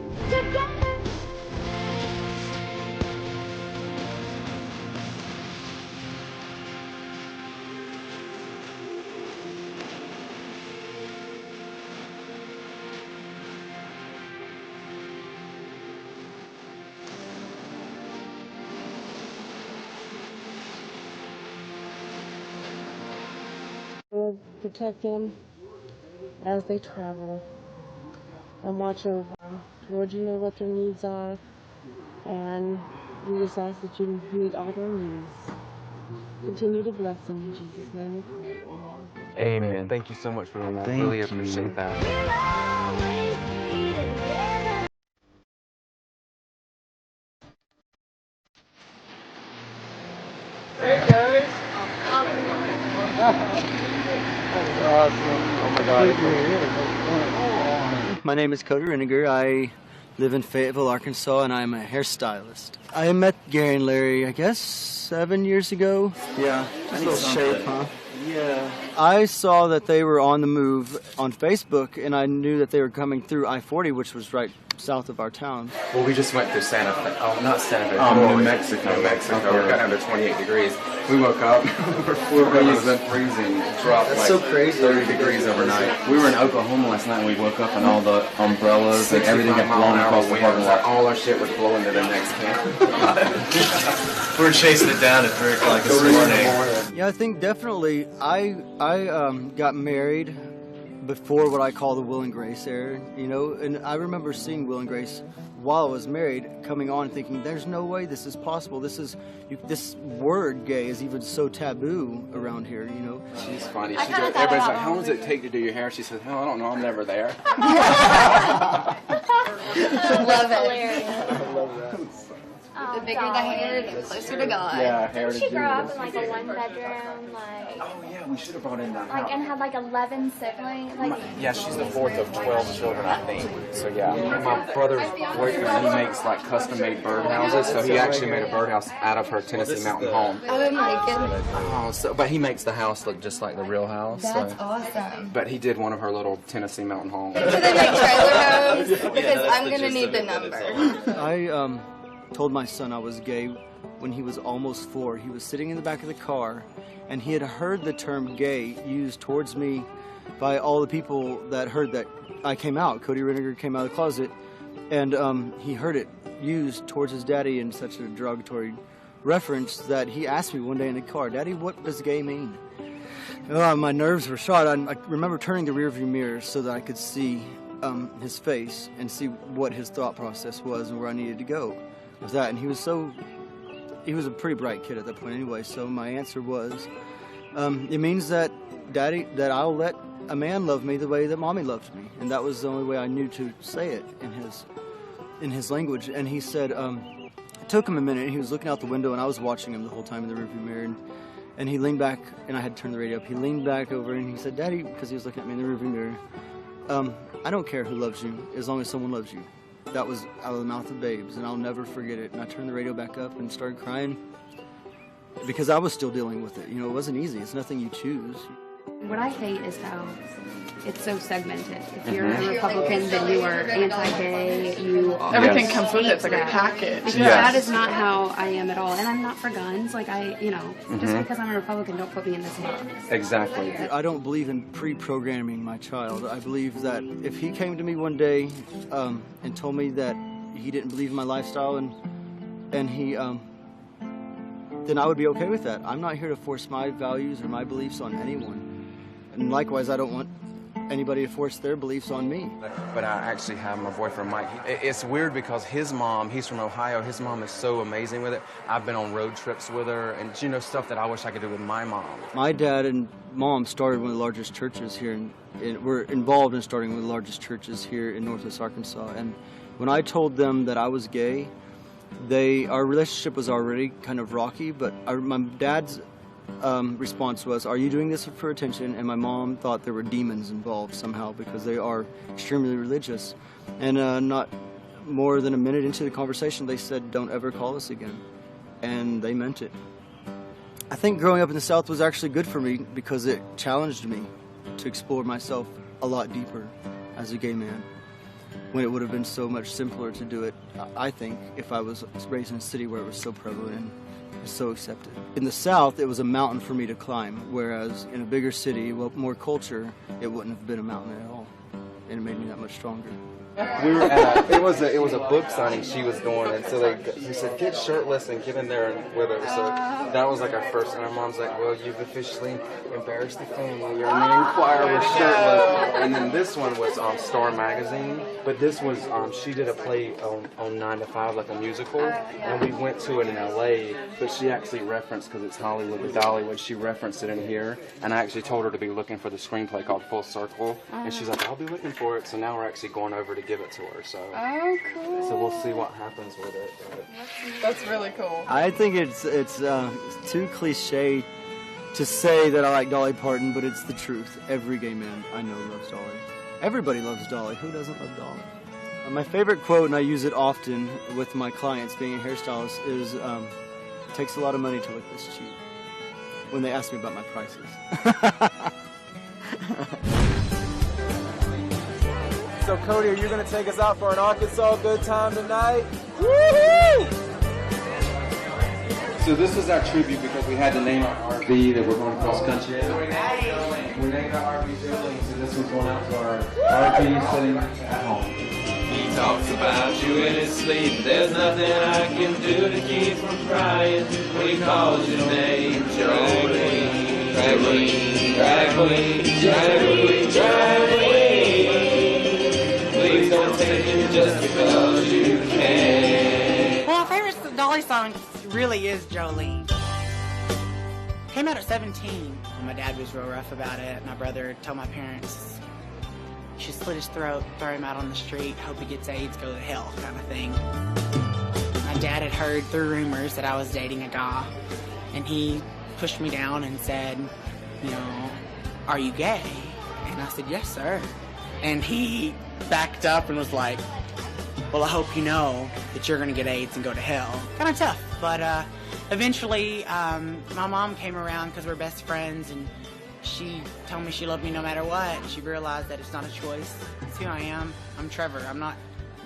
We'll protect them as they travel and watch over them. Lord, you know what their needs are, and we just ask that you meet all their needs. Continue to bless them in Jesus' name we pray. Amen. Amen. Thank you so much for that. Thank Really you. appreciate that. Hey guys. My name is Cody Reniger. I live in Fayetteville, Arkansas, and I'm a hairstylist. I met Gary and Larry, I guess, 7 years ago. Yeah, just a little shape, huh? Yeah. I saw that they were on the move on Facebook, and I knew that they were coming through I-40, which was right south of our town. Well, we just went through Santa Fe. Oh, not Santa Fe. New Mexico. New Mexico. Okay. We're down to 28 degrees. We woke up. We're freezing. Dropped That's like so crazy. 30 degrees overnight. We were in Oklahoma last night, and we woke up and all the umbrellas and everything had blown across the parking lot. All our shit was blowing to the next camp. We were chasing it down at 3 o'clock this morning. Yeah, I think definitely. I got married before what I call the Will and Grace era, you know, and I remember seeing Will and Grace while I was married, coming on thinking, there's no way this is possible. This word gay is even so taboo around here, you know. She's funny. Everybody's like, how long does it take to do your hair? She said, oh, I don't know, I'm never there. Love it. I love that. The bigger the hair, the closer to God. Yeah, hair Did to she grow up Jesus. in like a one-bedroom, like? Oh yeah, we should have brought in that Like house. and had like 11 siblings, like. Yeah, she's the fourth of 12 children, I think. So yeah, my brother's boyfriend, he makes like custom-made birdhouses. So he actually made a birdhouse out of her Tennessee mountain home. Oh my goodness. Oh, so but he makes the house look just like the real house. That's so. awesome. But he did one of her little Tennessee mountain homes. Do they make trailer homes? Because I'm gonna need the number. I told my son I was gay when he was almost 4. He was sitting in the back of the car, and he had heard the term gay used towards me by all the people that heard that I came out. Cody Reniger came out of the closet, and he heard it used towards his daddy in such a derogatory reference that he asked me one day in the car, Daddy, what does gay mean? My nerves were shot. I remember turning the rearview mirror so that I could see his face and see what his thought process was and where I needed to go with that. And he was a pretty bright kid at that point anyway, so my answer was, it means that, Daddy, that I'll let a man love me the way that Mommy loved me. And that was the only way I knew to say it in his language. And he said, it took him a minute, and he was looking out the window, and I was watching him the whole time in the rearview mirror. And he leaned back, and I had to turn the radio up. He leaned back over, and he said, Daddy, because he was looking at me in the rearview mirror, I don't care who loves you, as long as someone loves you. That was out of the mouth of babes, and I'll never forget it. And I turned the radio back up and started crying because I was still dealing with it. You know, it wasn't easy. It's nothing you choose. What I hate is how it's so segmented. If you're a Republican, then you are anti-gay. You are Everything comes with it. It's like a package. Because that is not how I am at all. And I'm not for guns. Like just because I'm a Republican, don't put me in this box. Exactly. I don't believe in pre-programming my child. I believe that if he came to me one day and told me that he didn't believe in my lifestyle and he then I would be okay with that. I'm not here to force my values or my beliefs on anyone. And likewise, I don't want anybody to force their beliefs on me. But I actually have my boyfriend Mike. It's weird because his mom, he's from Ohio, his mom is so amazing with it. I've been on road trips with her and stuff that I wish I could do with my mom. My dad and mom started one of the largest churches here were involved in starting one of the largest churches here in Northwest Arkansas. And when I told them that I was gay, our relationship was already kind of rocky, but my dad's response was, are you doing this for attention? And my mom thought there were demons involved somehow because they are extremely religious. And not more than a minute into the conversation, they said, don't ever call us again. And they meant it. I think growing up in the South was actually good for me because it challenged me to explore myself a lot deeper as a gay man, when it would have been so much simpler to do it, I think, if I was raised in a city where it was so prevalent and so accepted. In the South, it was a mountain for me to climb, whereas in a bigger city, more culture, it wouldn't have been a mountain at all, and it made me that much stronger. We were at it was a book signing she was doing, and so he said, get shirtless and get in there with her. So that was like our first, and our mom's like, well, you've officially embarrassed the family. You're in the Inquirer with shirtless. And then this one was Star Magazine, but this was, she did a play on 9 to 5, like a musical, and we went to it in LA, but she actually referenced, because it's Hollywood with Dollywood, she referenced it in here, and I actually told her to be looking for the screenplay called Full Circle, and she's like, I'll be looking for it. So now we're actually going over to give it to her. So cool. So we'll see what happens with it. That's really cool. I think it's too cliche to say that I like Dolly Parton, but it's the truth. Every gay man I know loves Dolly. Everybody loves Dolly. Who doesn't love Dolly? My favorite quote, and I use it often with my clients being a hairstylist, is it takes a lot of money to look this cheap, when they ask me about my prices. So Cody, are you going to take us out for an Arkansas good time tonight? Woo-hoo! So this was our tribute because we had to name our RV that we're going cross country in. We named our RV Julie, so this was going out to our RV sitting at home. He talks about you in his sleep. There's nothing I can do to keep from crying when he calls your name. Jolene, drag queen, drag queen, drag queen, drag queen. Please don't take it just because you can. really is Jolene. Came out at 17. My dad was real rough about it. My brother told my parents, you should slit his throat, throw him out on the street, hope he gets AIDS, go to hell, kind of thing. My dad had heard through rumors that I was dating a guy, and he pushed me down and said, you know, are you gay? And I said, yes, sir. And he backed up and was like, well, I hope you know that you're going to get AIDS and go to hell. Kind of tough, but eventually my mom came around because we're best friends, and she told me she loved me no matter what. She realized that it's not a choice. It's who I am. I'm Trevor. I'm not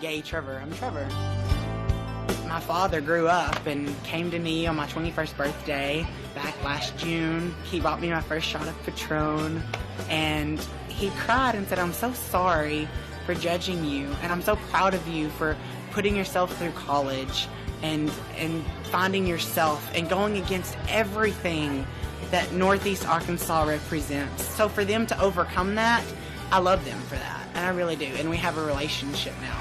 gay Trevor. I'm Trevor. My father grew up and came to me on my 21st birthday back last June. He bought me my first shot of Patron, and he cried and said, I'm so sorry for judging you, and I'm so proud of you for putting yourself through college and finding yourself and going against everything that Northeast Arkansas represents. So for them to overcome that, I love them for that, and I really do, and we have a relationship now.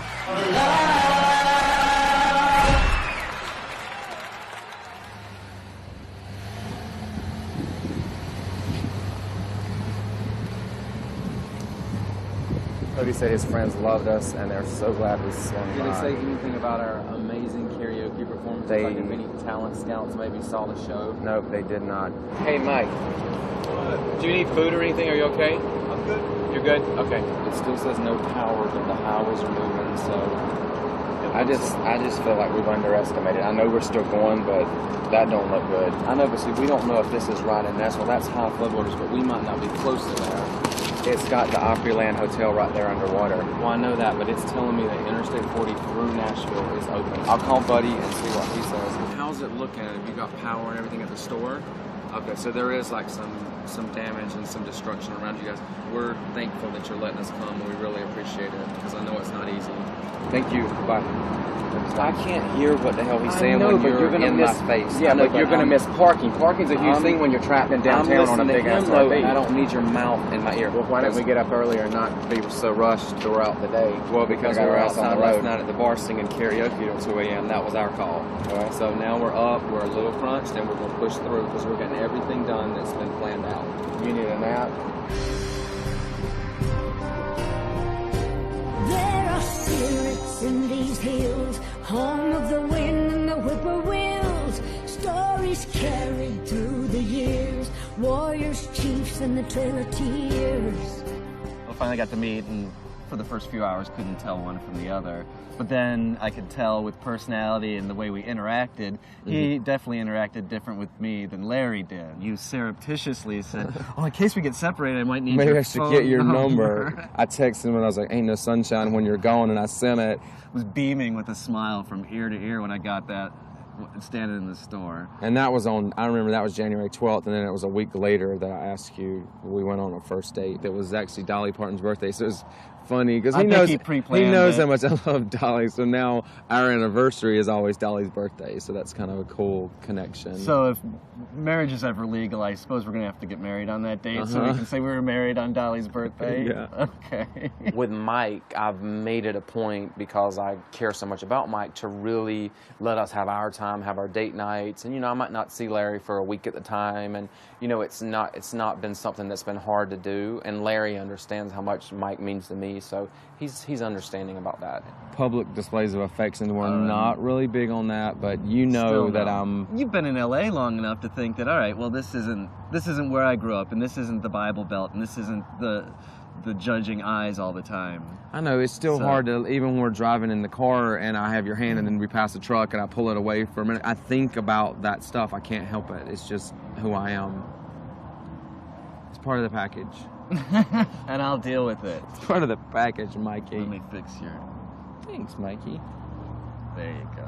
Cody said his friends loved us, and they're so glad we swung by. Did they say anything about our amazing karaoke performance? Like if any talent scouts maybe saw the show? Nope, they did not. Hey, Mike. Do you need food or anything? Are you okay? I'm good. You're good? Okay. It still says no power, but the highways are moving, so... I just feel like we've underestimated. I know we're still going, but that don't look good. I know, but see, we don't know if this is right in Nashville. That's high floodwaters, but we might not be close to that. It's got the Opryland Hotel right there underwater. Well, I know that, but it's telling me that Interstate 40 through Nashville is open. I'll call Buddy and see what he says. How's it looking? Have you got power and everything at the store? Okay, so there is like some damage and some destruction around you guys. We're thankful that you're letting us come. We really appreciate it because I know it's not easy. Thank you. Bye. I can't hear what the hell he's saying when you're gonna in miss, my face. Yeah, but you're going to miss parking. Parking's a huge thing when you're trapped in downtown on a big-ass RV. I don't need your mouth in my ear. Well, why don't we get up earlier and not be so rushed throughout the day? Well, because we were outside last night at the bar singing karaoke till 2 a.m. That was our call. Right. So now we're up, we're a little crunched, and we're going to push through because we're getting everything done that's been planned out. You need a nap? There are spirits in these hills, home of the wind and the whippoorwills. Stories carried through the years, warriors, chiefs, and the Trail of Tears. I finally got to meet, and for the first few hours couldn't tell one from the other. But then I could tell with personality and the way we interacted, he definitely interacted different with me than Larry did. You surreptitiously said, oh, in case we get separated, I might need Maybe your I should phone get your number. I texted him and I was like, ain't no sunshine when you're gone, and I sent it. I was beaming with a smile from ear to ear when I got that standing in the store. And that was on, I remember that was January 12th, and then it was a week later that I asked you, we went on a first date. It was actually Dolly Parton's birthday, so it was funny because he knows how much I love Dolly. So now our anniversary is always Dolly's birthday. So that's kind of a cool connection. So if marriage is ever legal, I suppose we're gonna have to get married on that date, so we can say we were married on Dolly's birthday. Yeah. Okay. With Mike, I've made it a point, because I care so much about Mike, to really let us have our time, have our date nights. And I might not see Larry for a week at the time, and it's not been something that's been hard to do. And Larry understands how much Mike means to me. So he's understanding about that. Public displays of affection, we're not really big on that, but You've been in LA long enough to think that, all right, well, this isn't where I grew up, and this isn't the Bible Belt, and this isn't the judging eyes all the time. I know, it's still hard to, even when we're driving in the car and I have your hand and then we pass a truck and I pull it away for a minute, I think about that stuff. I can't help it. It's just who I am. It's part of the package. And I'll deal with it. It's part of the package, Mikey. Let me fix your... Thanks, Mikey. There you go.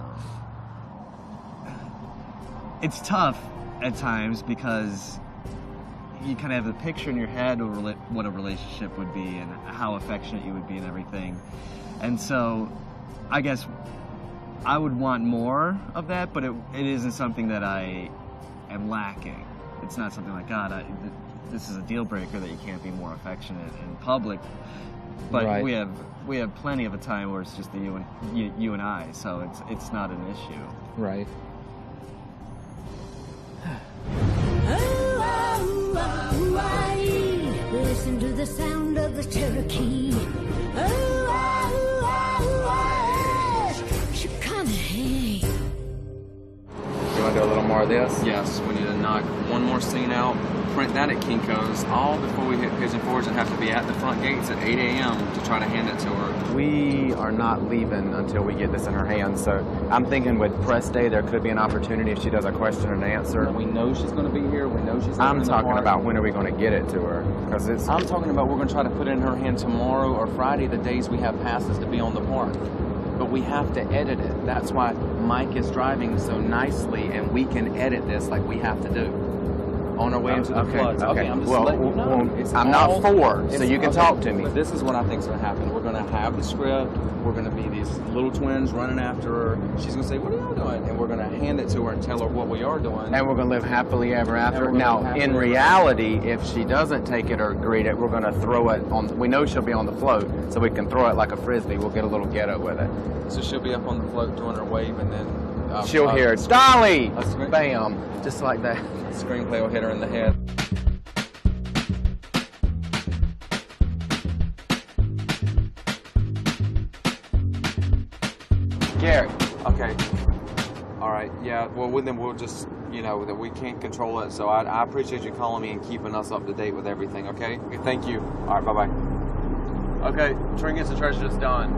It's tough at times because you kind of have the picture in your head of what a relationship would be and how affectionate you would be and everything. And so I guess I would want more of that, but it isn't something that I am lacking. It's not something like, God, this is a deal breaker that you can't be more affectionate in public. But right. we have plenty of a time where it's just you and I, so it's not an issue. Right. Listen to the sound of the Cherokee. Oh, oh, oh, oh. Chicago. You want to do a little more of this? Yes, we need to knock one more scene out, print that at Kinko's, all before we hit Pigeon Forge and have to be at the front gates at 8 a.m. to try to hand it to her. We are not leaving until we get this in her hands, so I'm thinking with press day there could be an opportunity if she does a question and answer. We know she's going to be here, we know she's I'm talking about when are we going to get it to her? Because it's. I'm talking about we're going to try to put it in her hand tomorrow or Friday, the days we have passes to be on the park. But we have to edit it. That's why Mike is driving so nicely, and we can edit this like we have to do. On our way into the floods. Okay, I'm just letting you know. I'm not for, so you can talk to me. But this is what I think is going to happen. We're going to have the script. We're going to be these little twins running after her. She's going to say, what are y'all doing? And we're going to hand it to her and tell her what we are doing. And we're going to live happily ever after. Now, in reality, if she doesn't take it or greet it, we're going to throw it on. We know she'll be on the float, so we can throw it like a frisbee. We'll get a little ghetto with it. So she'll be up on the float doing her wave, and then she'll hear Dolly! Bam! Just like that. Screenplay will hit her in the head. Gary. Okay. All right. Yeah. Well, then we'll just, you know, that we can't control it. So I appreciate you calling me and keeping us up to date with everything. Okay. Thank you. All right. Bye-bye. Okay. Trinkets and treasure's done.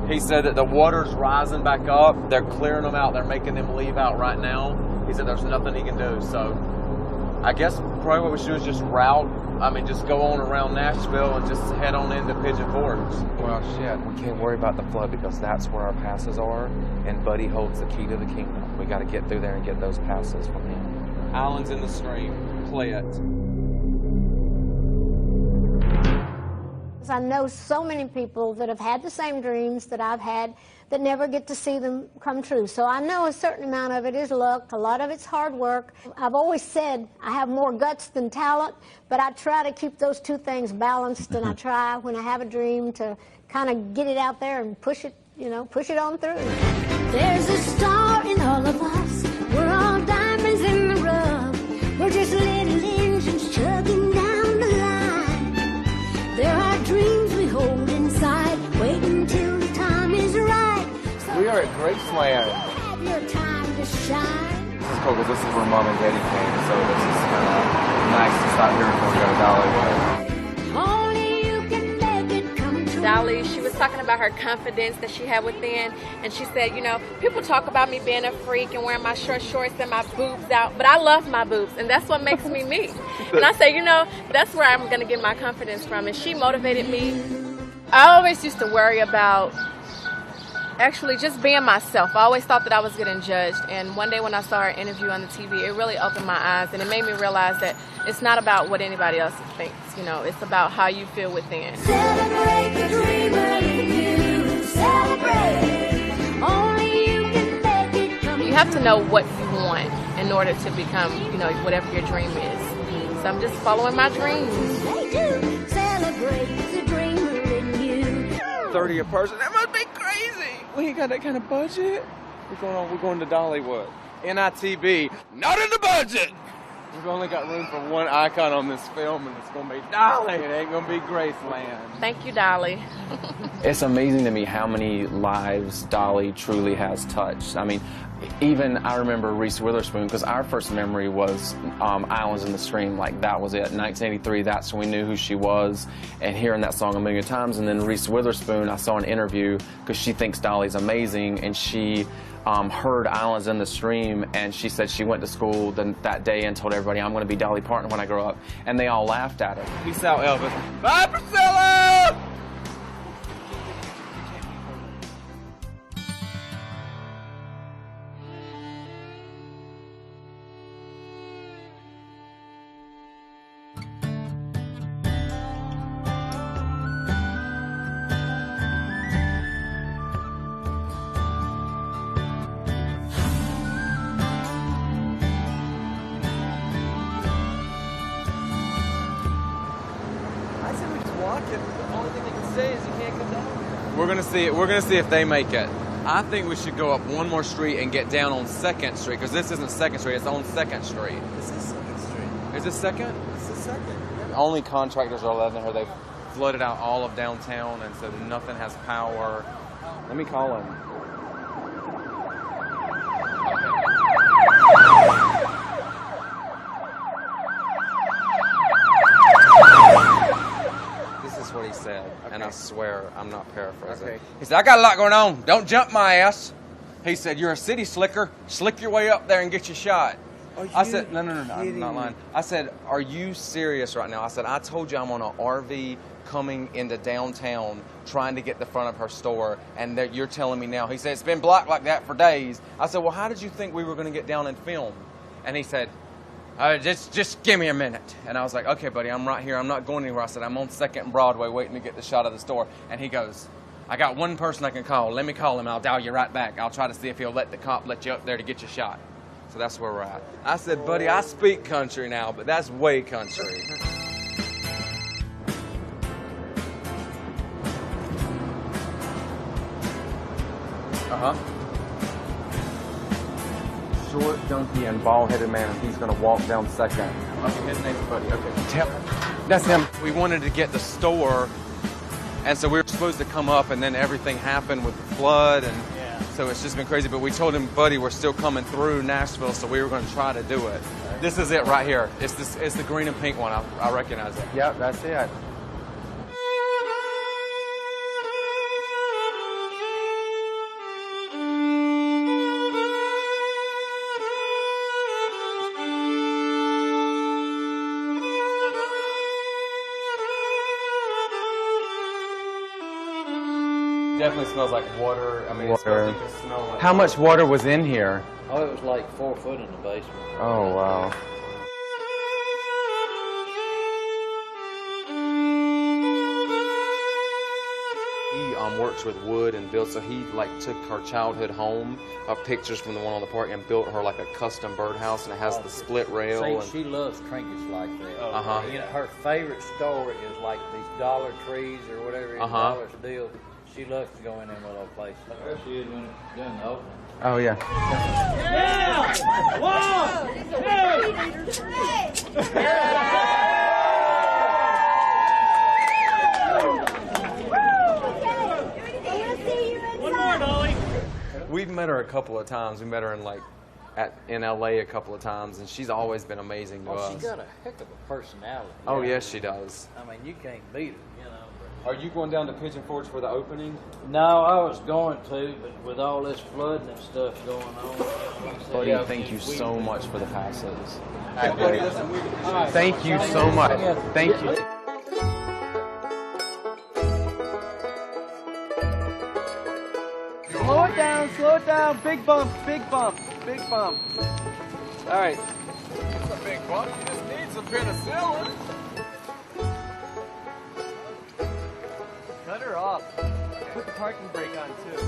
He said that the water's rising back up. They're clearing them out. They're making them leave out right now. He said there's nothing he can do. So I guess probably what we should do is just just go on around Nashville and just head on into Pigeon Forge. Well, shit, we can't worry about the flood because that's where our passes are, and Buddy holds the key to the kingdom. We got to get through there and get those passes from him. Islands in the Stream. Play it. I know so many people that have had the same dreams that I've had that never get to see them come true. So I know a certain amount of it is luck, a lot of it's hard work. I've always said I have more guts than talent, but I try to keep those two things balanced, and I try when I have a dream to kind of get it out there and push it, push it on through. There's a star in all of us. We're all diamonds in the rough. We're just little engines chugging down the line. There are dreams we hold inside, waiting till the time is right. So we are at Graceland. Have your time to shine. This is cool because this is where Mom and Daddy came, so this is kind of nice to stop here before we go to Dollywood. Only you can make it come true. Dolly, she was talking about her confidence that she had within, and she said, people talk about me being a freak and wearing my short shorts and my boobs out, but I love my boobs, and that's what makes me me. And I say, that's where I'm going to get my confidence from, and she motivated me. I always used to worry about actually just being myself. I always thought that I was getting judged, and one day when I saw her interview on the TV, it really opened my eyes, and it made me realize that it's not about what anybody else thinks, it's about how you feel within. Celebrate the dreamer in you. Celebrate. Only you can make it come. You have to know what you want in order to become, whatever your dream is. So I'm just following my dreams. They do. Celebrate the dreamer in you. 30 a person. That must be crazy. We ain't got that kind of budget. We're going to Dollywood. NITB. Not in the budget. We've only got room for one icon on this film, and it's going to be Dolly. It ain't going to be Graceland. Thank you, Dolly. It's amazing to me how many lives Dolly truly has touched. I mean, even I remember Reese Witherspoon, because our first memory was Islands in the Stream. Like, that was it. 1983, that's when we knew who she was, and hearing that song a million times. And then Reese Witherspoon, I saw an interview, because she thinks Dolly's amazing, and she heard Islands in the Stream, and she said she went to school that day and told everybody, I'm going to be Dolly Parton when I grow up. And they all laughed at her. Peace out, Elvis. Bye, Priscilla! We're gonna see if they make it. I think we should go up one more street and get down on 2nd Street, because this isn't 2nd Street, it's on 2nd Street. This is 2nd Street. Is this 2nd? This is 2nd. only contractors are allowed in here. They've flooded out all of downtown, and so nothing has power. Let me call him. This is what he said, and I swear I'm not paraphrasing. Okay. He said, I got a lot going on. Don't jump my ass. He said, you're a city slicker. Slick your way up there and get your shot. I said, no, I'm not lying. I said, are you serious right now? I said, I told you I'm on an RV coming into downtown trying to get the front of her store, and that you're telling me now. He said, it's been blocked like that for days. I said, well, how did you think we were going to get down and film? And he said, just give me a minute. And I was like, okay, buddy, I'm right here. I'm not going anywhere. I said, I'm on 2nd and Broadway waiting to get the shot of the store. And he goes, I got one person I can call. Let me call him. I'll dial you right back. I'll try to see if he'll let the cop let you up there to get your shot. So that's where we're at. I said, buddy, I speak country now, but that's way country. Short, donkey, and bald-headed man, and he's going to walk down 2nd. Okay, his name's Buddy. Okay, that's him. We wanted to get the store, and so we were supposed to come up, and then everything happened with the flood, and so it's just been crazy. But we told him, Buddy, we're still coming through Nashville, so we were going to try to do it. This is it right here. It's the green and pink one. I recognize it. Yep, that's it. Definitely smells like water. I mean, water. You can smell like how much water was in here? Oh, it was like 4 foot in the basement. Oh, wow. He works with wood and built, so he like took her childhood home, pictures from the one on the park, and built her like a custom birdhouse, and it has the split rail. See, and she loves trinkets like that. You know, her favorite store is like these Dollar Trees or whatever, Dollar deal. She loves to go in them little places. There she is when it's done the opening. Oh, yeah. One more, Dolly. We've met her a couple of times. We met her in LA a couple of times, and she's always been amazing to us. She's got a heck of a personality. Oh, yes, she does. I mean, you can't beat her, you know. Are you going down to Pigeon Forge for the opening? No, I was going to, but with all this flooding and stuff going on. Buddy, thank you so much for the passes. Thank you so much. Thank you. Slow it down. Big bump, big bump, big bump. All right. It's a big bump. You just need some penicillin. Cut her off. Put the parking brake on, too.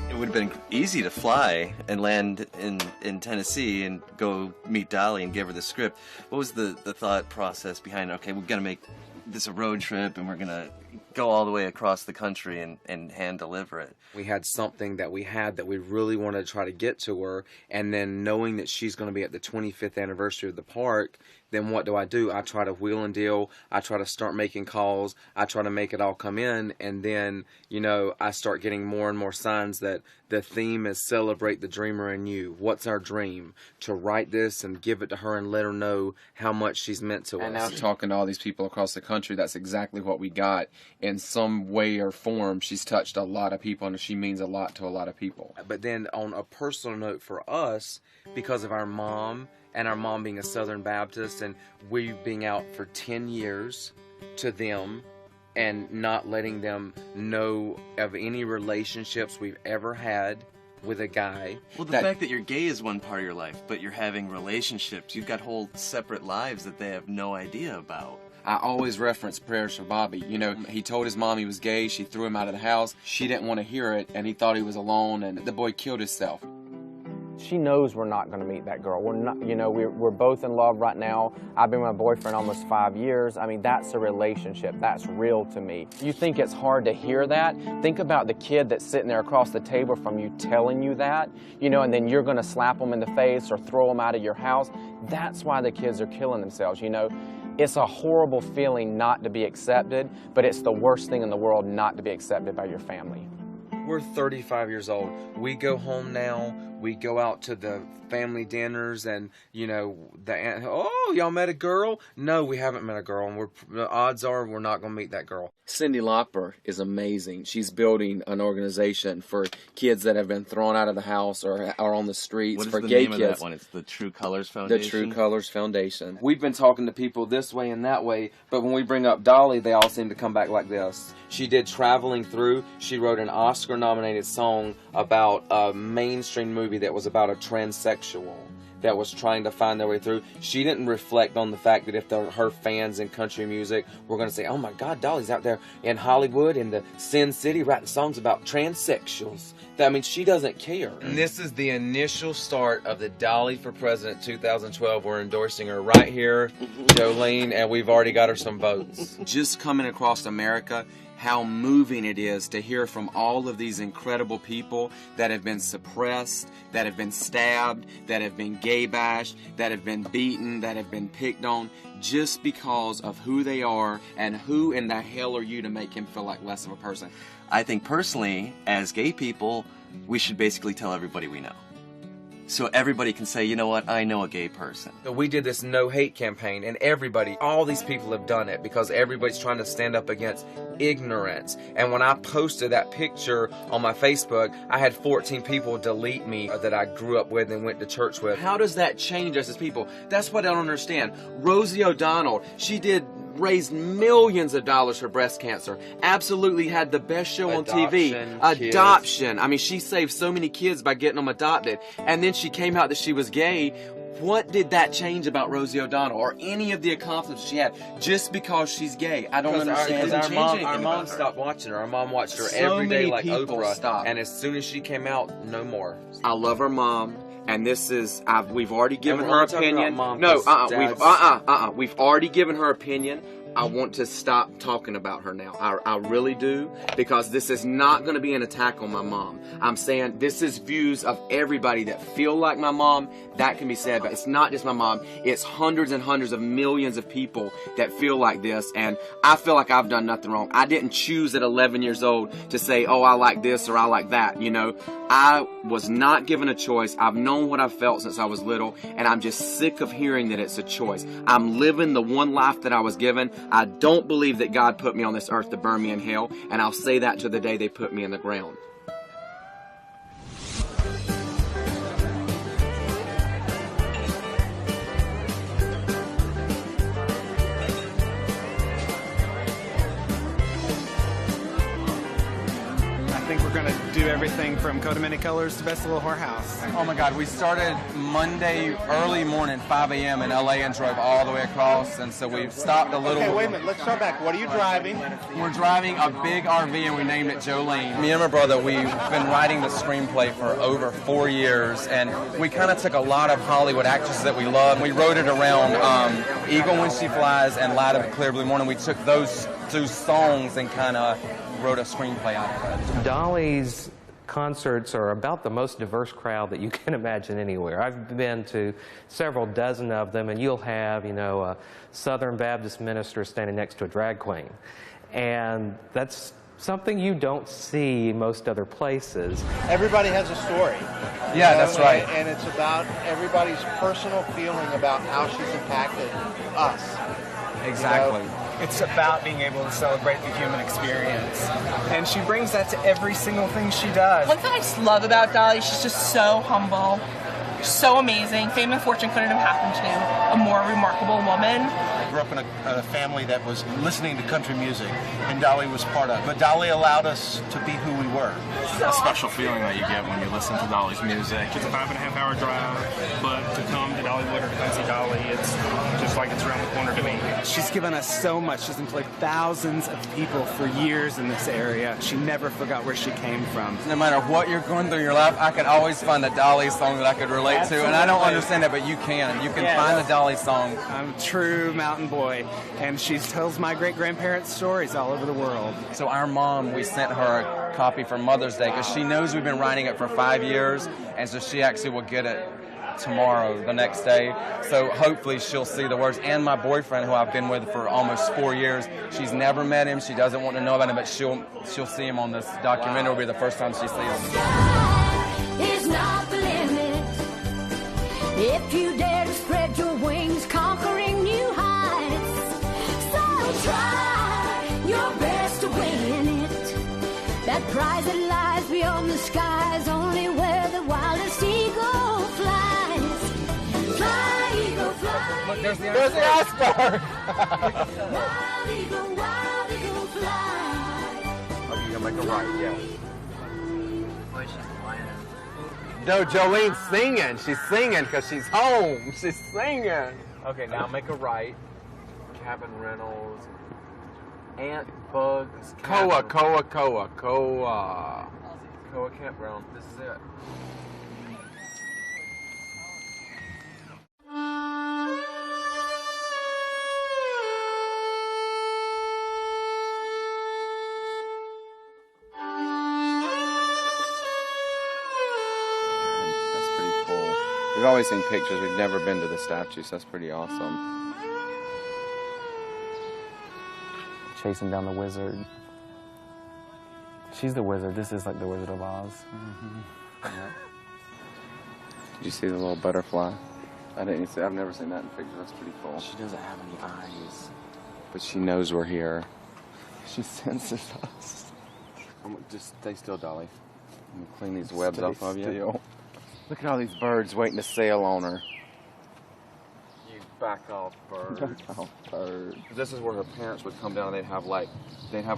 It would have been easy to fly and land in Tennessee and go meet Dolly and give her the script. What was the thought process behind, okay, we're going to make this a road trip and we're going to go all the way across the country and hand deliver it? We had something that we really wanted to try to get to her, and then knowing that she's going to be at the 25th anniversary of the park, then what do? I try to wheel and deal. I try to start making calls. I try to make it all come in, and then, you know, I start getting more and more signs that the theme is celebrate the dreamer in you. What's our dream? To write this and give it to her and let her know how much she's meant to us. And now talking to all these people across the country, that's exactly what we got. In some way or form, she's touched a lot of people, and she means a lot to a lot of people. But then on a personal note for us, because of our mom, and our mom being a Southern Baptist, and we being out for 10 years to them, and not letting them know of any relationships we've ever had with a guy. Well, the fact that you're gay is one part of your life, but you're having relationships. You've got whole separate lives that they have no idea about. I always reference prayers for Bobby. You know, he told his mom he was gay. She threw him out of the house. She didn't want to hear it, and he thought he was alone, and the boy killed himself. She knows we're not going to meet that girl. We're not, you know, we're both in love right now. I've been with my boyfriend almost 5 years. I mean, that's a relationship. That's real to me. You think it's hard to hear that? Think about the kid that's sitting there across the table from you telling you that, you know, and then you're going to slap them in the face or throw them out of your house. That's why the kids are killing themselves, you know. It's a horrible feeling not to be accepted, but it's the worst thing in the world not to be accepted by your family. We're 35 years old. We go home now. We go out to the family dinners, and you know, the aunt, oh, y'all met a girl? No, we haven't met a girl, and the odds are we're not going to meet that girl. Cindy Lauper is amazing. She's building an organization for kids that have been thrown out of the house or are on the streets. What is for the gay name kids. of that one? It's the True Colors Foundation? The True Colors Foundation. We've been talking to people this way and that way, but when we bring up Dolly, they all seem to come back like this. She did Traveling Through. She wrote an Oscar-nominated song about a mainstream movie that was about a transsexual that was trying to find their way through. She didn't reflect on the fact that if her fans in country music were going to say, oh my God, Dolly's out there in Hollywood in the Sin City writing songs about transsexuals. I mean, she doesn't care. And this is the initial start of the Dolly for President 2012. We're endorsing her right here, Jolene, and we've already got her some votes. Just coming across America, how moving it is to hear from all of these incredible people that have been suppressed, that have been stabbed, that have been gay bashed, that have been beaten, that have been picked on, just because of who they are, and who in the hell are you to make him feel like less of a person? I think personally, as gay people, we should basically tell everybody we know. So everybody can say, you know what, I know a gay person. We did this no hate campaign, and everybody, all these people have done it because everybody's trying to stand up against ignorance. And when I posted that picture on my Facebook, I had 14 people delete me that I grew up with and went to church with. How does that change us as people? That's what I don't understand. Rosie O'Donnell, she raised millions of dollars for breast cancer. Absolutely had the best show on TV. Adoption. I mean, she saved so many kids by getting them adopted. And then she came out that she was gay. What did that change about Rosie O'Donnell or any of the accomplishments she had just because she's gay? I don't understand. Because our mom stopped watching her. Our mom watched her every day like Oprah. And as soon as she came out, no more. I love her mom. And this is, we've already given her opinion. We've already given her opinion. I want to stop talking about her now. I really do, because this is not going to be an attack on my mom. I'm saying this is views of everybody that feel like my mom. That can be said, but it's not just my mom. It's hundreds and hundreds of millions of people that feel like this, and I feel like I've done nothing wrong. I didn't choose at 11 years old to say, oh, I like this or I like that, you know. I was not given a choice. I've known what I've felt since I was little, and I'm just sick of hearing that it's a choice. I'm living the one life that I was given. I don't believe that God put me on this earth to burn me in hell, and I'll say that to the day they put me in the ground. I think we're going to do everything from Coat of Many Colors to Best Little Whorehouse. Oh my God, we started Monday early morning, 5 a.m. in LA and drove all the way across, and so we've stopped a little. Okay, wait a minute, let's start back. What are you driving? We're driving a big RV and we named it Jolene. Me and my brother, we've been writing the screenplay for over 4 years, and we kind of took a lot of Hollywood actresses that we love. We wrote it around Eagle When She Flies and Light of a Clear Blue Morning. We took those two songs and kind of wrote a screenplay out of it. Dolly's concerts are about the most diverse crowd that you can imagine anywhere. I've been to several dozen of them, and you'll have, you know, a Southern Baptist minister standing next to a drag queen. And that's something you don't see most other places. Everybody has a story. Yeah, that's right. And it's about everybody's personal feeling about how she's impacted us. Exactly. You know? It's about being able to celebrate the human experience. And she brings that to every single thing she does. One thing I just love about Dolly, she's just so humble, so amazing. Fame and fortune couldn't have happened to a more remarkable woman. grew up in a family that was listening to country music, and Dolly was part of it. But Dolly allowed us to be who we were. A special feeling that you get when you listen to Dolly's music. It's a 5.5-hour drive, but to come to Dollywood or to come see Dolly, it's just like it's around the corner to me. She's given us so much. She's employed thousands of people for years in this area. She never forgot where she came from. No matter what you're going through in your life, I can always find a Dolly song that I could relate to, and I don't understand it, but you can. You can find the Dolly song. I'm a true mountain boy, and she tells my great-grandparents stories all over the world. So our mom, we sent her a copy for Mother's Day because she knows we've been writing it for 5 years, and so she actually will get it tomorrow, the next day. So hopefully she'll see the words. And my boyfriend, who I've been with for almost 4 years, she's never met him. She doesn't want to know about him, but she'll see him on this documentary. It'll be the first time she sees him. Is not the limit. If you dare to spread your wings, conquering new heights. So try your best to win it. That prize that lies beyond the skies, only where the wildest eagle flies. Fly, eagle, fly. Look, there's the iceberg. Wild eagle, fly. Oh, you're gonna make a right, yeah. Boy, she's playing. No, Jolene's singing. She's singing because she's home. She's singing. Okay, now make a right. Cabin rentals. Ant, bugs. Koa campground. This is it. We've always seen pictures. We've never been to the statue, so that's pretty awesome. Chasing down the wizard. She's the wizard. This is like the Wizard of Oz. Yeah. Did you see the little butterfly? I've never seen that in pictures. That's pretty cool. She doesn't have any eyes. But she knows we're here. She senses us. Just stay still, Dolly. I'm gonna clean these webs off of you. Look at all these birds waiting to sail on her. You back off, bird. Back off, bird. This is where her parents would come down and they'd have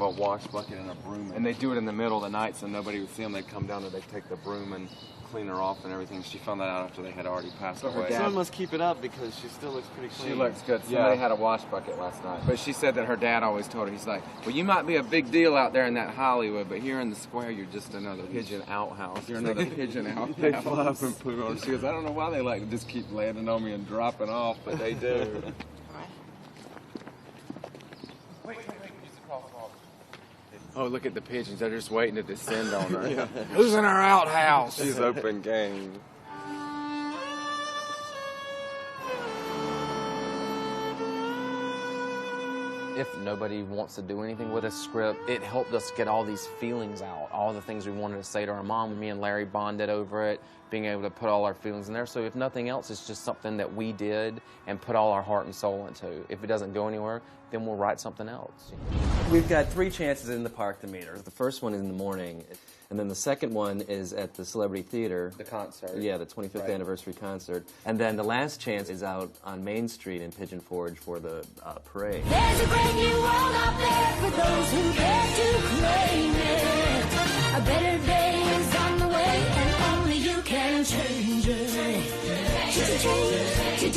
a wash bucket and a broom. And they'd do it in the middle of the night so nobody would see them. They'd come down and they'd take the broom and clean her off and everything. She found that out after they had already passed away. Someone must keep it up because she still looks pretty clean. She looks good. Somebody had a wash bucket last night. But she said that her dad always told her, he's like, well, you might be a big deal out there in that Hollywood, but here in the square, you're just another pigeon outhouse. You're another pigeon outhouse. They fly up and put on her. She goes, I don't know why they like to just keep landing on me and dropping off, but they do. Wait. Oh, look at the pigeons. They're just waiting to descend on her. Yeah. Who's in our outhouse? She's open game. If nobody wants to do anything with a script, it helped us get all these feelings out, all the things we wanted to say to our mom. Me and Larry bonded over it, being able to put all our feelings in there. So if nothing else, it's just something that we did and put all our heart and soul into. If it doesn't go anywhere, then we'll write something else. We've got 3 chances in the park to meet her. The first one is in the morning, and then the second one is at the Celebrity Theater. The concert. Yeah, the 25th anniversary concert. And then the last chance is out on Main Street in Pigeon Forge for the parade. There's a great new world out there for those who dare to claim it. A better day is on the way, and only you can change it.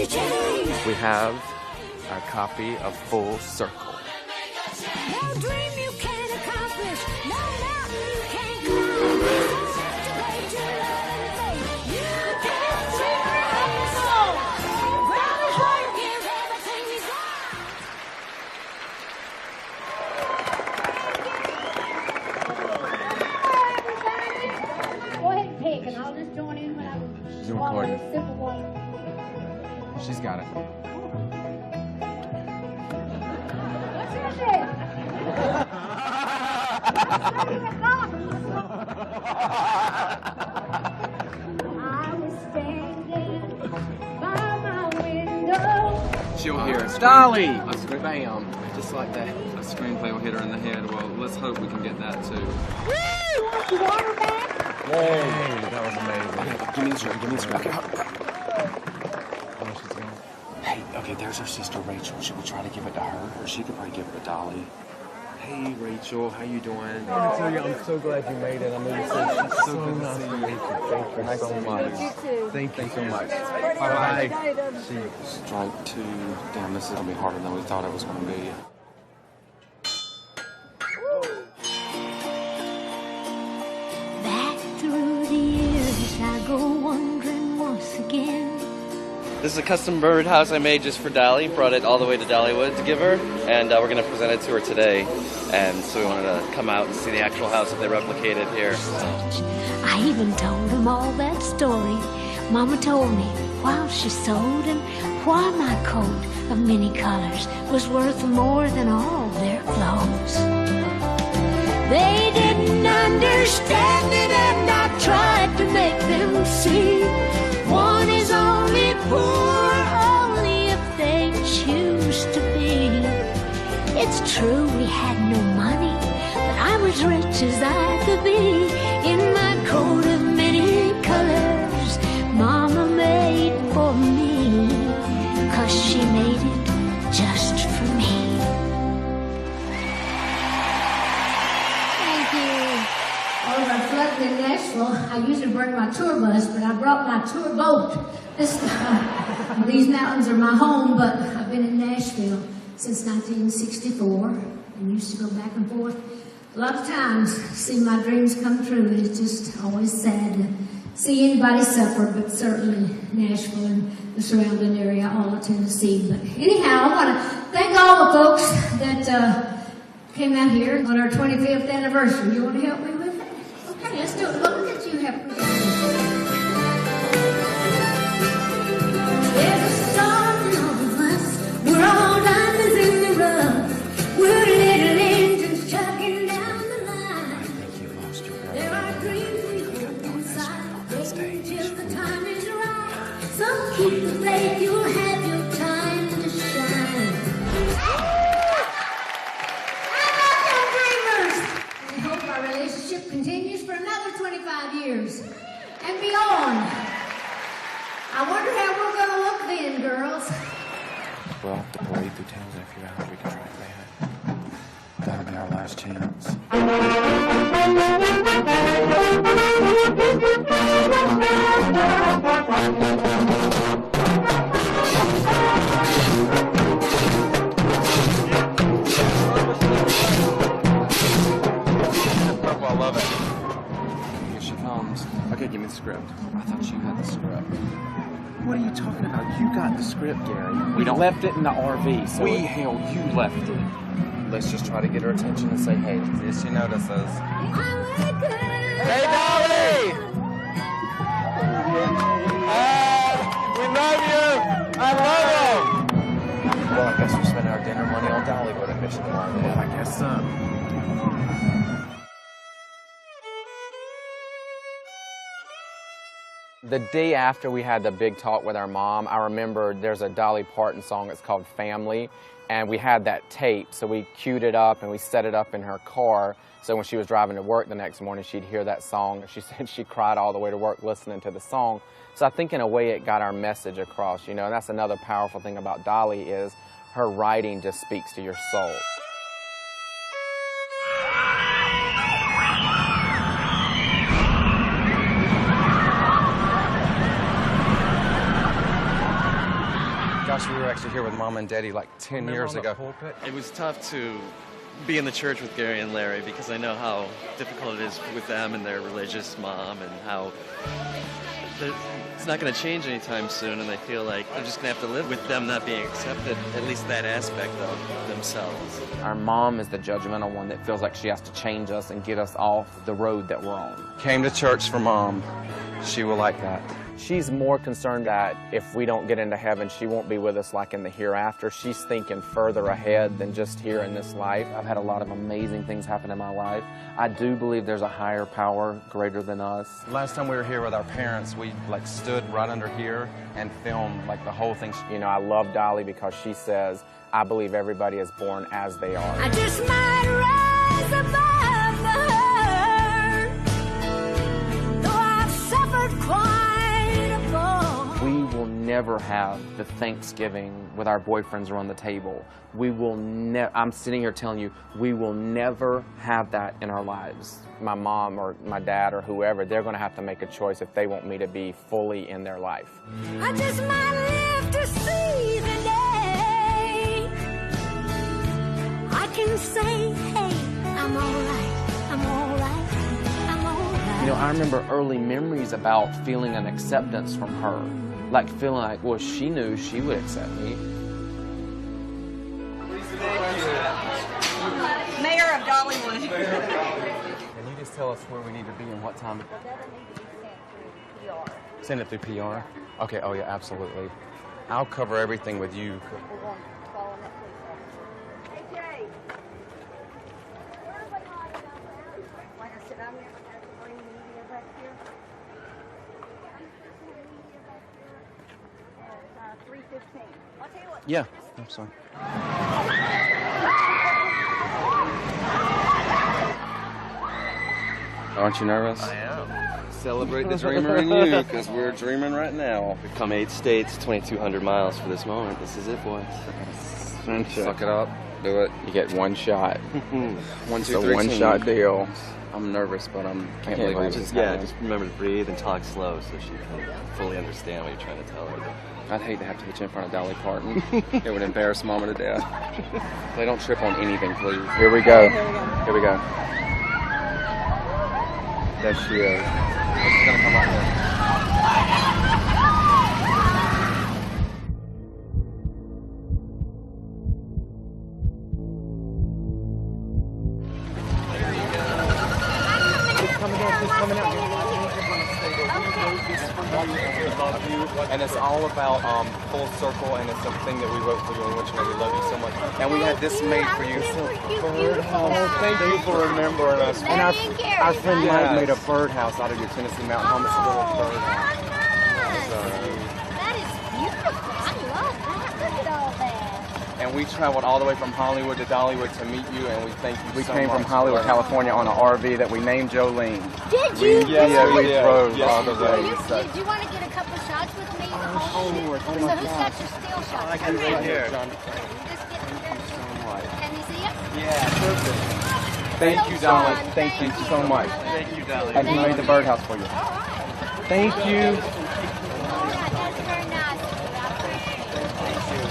Change. We have our copy of Full Circle. No dream you can't accomplish, no mountain you can't climb. You can't change it. Ground is where you give everything you got. Go ahead and pick, and I'll just join in when I She's recording. sip of water. She's got it. She'll hear it. Dolly! A scream, bam, just like that. A screenplay will hit her in the head. Well, let's hope we can get that too. Woo! Want your water back? Yay! That was amazing. Give me the screen. Give me the screen. Okay. Hey, okay. Okay, there's her sister Rachel. Should we try to give it to her, or she could probably give it to Dolly? Hey, Rachel, how you doing? I want to tell you, I'm so glad you made it. I know you said it's so good to see you. Thank you Nice so to much. meet you. Thank you so much. Bye-bye. Strike 2. Damn, this is going to be harder than we thought it was going to be. Back through the years, I go wandering once again. This is a custom birdhouse I made just for Dolly. Brought it all the way to Dollywood to give her, and we're going to present it to her today. And so we wanted to come out and see the actual house that they replicated here. I even told them all that story Mama told me while she sewed, and why my coat of many colors was worth more than all their clothes. They didn't understand it, and I tried to make them see. One is only poor only if they choose to be. It's true we had no money, but I was rich as I could be. In my coat of many colors Mama made for me, 'cause she made it just for me. Thank you. Oh, I'm flooding in Nashville. I usually bring my tour bus, but I brought my tour boat this time. These mountains are my home, but I've been in Nashville since 1964 and used to go back and forth a lot of times, see my dreams come true. And it's just always sad to see anybody suffer, but certainly Nashville and the surrounding area, all of Tennessee. But anyhow, I want to thank all the folks that came out here on our 25th anniversary. You want to help me with it? Okay, let's do it. Look at you have. There's a storm in all of us. We're all diamonds in the rough. We're little engines chugging down the line. I think you lost your girl. There are dreams we hold inside, waiting till the time is right. So keep the faith, you'll have your time to shine. I hope our relationship continues for another 25 years and beyond. I wonder how we're going to look then, girls. We'll have to parade through town in a few hours. We can try that. That'll be our last chance. I love it. Here she comes. Okay, give me the script. I thought you had the script. What are you talking about? You got the script, Gary. We left it in the RV, so hell, you left it. let's just try to get her attention and say, hey. See if she notices. Hey, Dolly! We love you! I love him! Well, I guess we're spending our dinner money on Dollywood at Mission Line. Yeah, I guess so. The day after we had the big talk with our mom, I remember there's a Dolly Parton song that's called Family, and we had that tape, so we queued it up and we set it up in her car, so when she was driving to work the next morning, she'd hear that song. She said she cried all the way to work listening to the song. So I think in a way it got our message across, you know, and that's another powerful thing about Dolly is her writing just speaks to your soul. Gosh, we were actually here with Mom and Daddy like 10 years ago. It was tough to be in the church with Gary and Larry because I know how difficult it is with them and their religious mom and how it's not going to change anytime soon, and they feel like they're just going to have to live with them not being accepted, at least that aspect of themselves. Our mom is the judgmental one that feels like she has to change us and get us off the road that we're on. Came to church for Mom. She will like that. She's more concerned that if we don't get into heaven, she won't be with us like in the hereafter. She's thinking further ahead than just here in this life. I've had a lot of amazing things happen in my life. I do believe there's a higher power greater than us. Last time we were here with our parents, we like stood right under here and filmed like the whole thing. You know, I love Dolly because she says, I believe everybody is born as they are. I just might rise above the hurt, though I've suffered quite a fall. We will never have the Thanksgiving with our boyfriends around the table. We will never, I'm sitting here telling you, we will never have that in our lives. My mom or my dad or whoever, they're going to have to make a choice if they want me to be fully in their life. I just might live to see the day I can say, hey, I'm alright, I'm alright, I'm alright. You know, I remember early memories about feeling an acceptance from her. Like feeling like, well, she knew she would accept me. Mayor of Dollywood. Can you just tell us where we need to be and what time? Send it through PR? Okay, oh yeah, absolutely. I'll cover everything with you. Yeah, that's fine. Aren't you nervous? I am. Celebrate the dreamer in you, because we're dreaming right now. We've come 8 states, 2,200 miles for this moment. This is it, boys. Suck it up. Do it. You get one shot. 1, 2, It's 3, a one-shot deal. I'm nervous, but I can't believe it. Just remember to breathe and talk slow so she can fully understand what you're trying to tell her. I'd hate to have to hit you in front of Dolly Parton. It would embarrass Mama to death. They don't trip on anything, please. Here we go. Here we go. There she is. She's gonna come out here. And it's all about full circle, and it's something that we wrote for you and which we love you so much. And we had this made for you. Thank you for remembering us. And our friend Mike made a birdhouse out of your Tennessee mountain home. It's a little birdhouse. That is beautiful. I love that. Look at all that. And we traveled all the way from Hollywood to Dollywood to meet you, and we thank you so much. We came from Hollywood, California on an RV that we named Jolene. Did you? Yeah, we drove all the way. Do you want to get a couple of shots with me? So who's got your still shot? I got it right here. Can you see it? Yeah, perfect. Thank you, Dolly. Thank you so much. Thank you, Dolly. And we made the birdhouse for you. Thank you. That's very nice. I appreciate it. Thank you.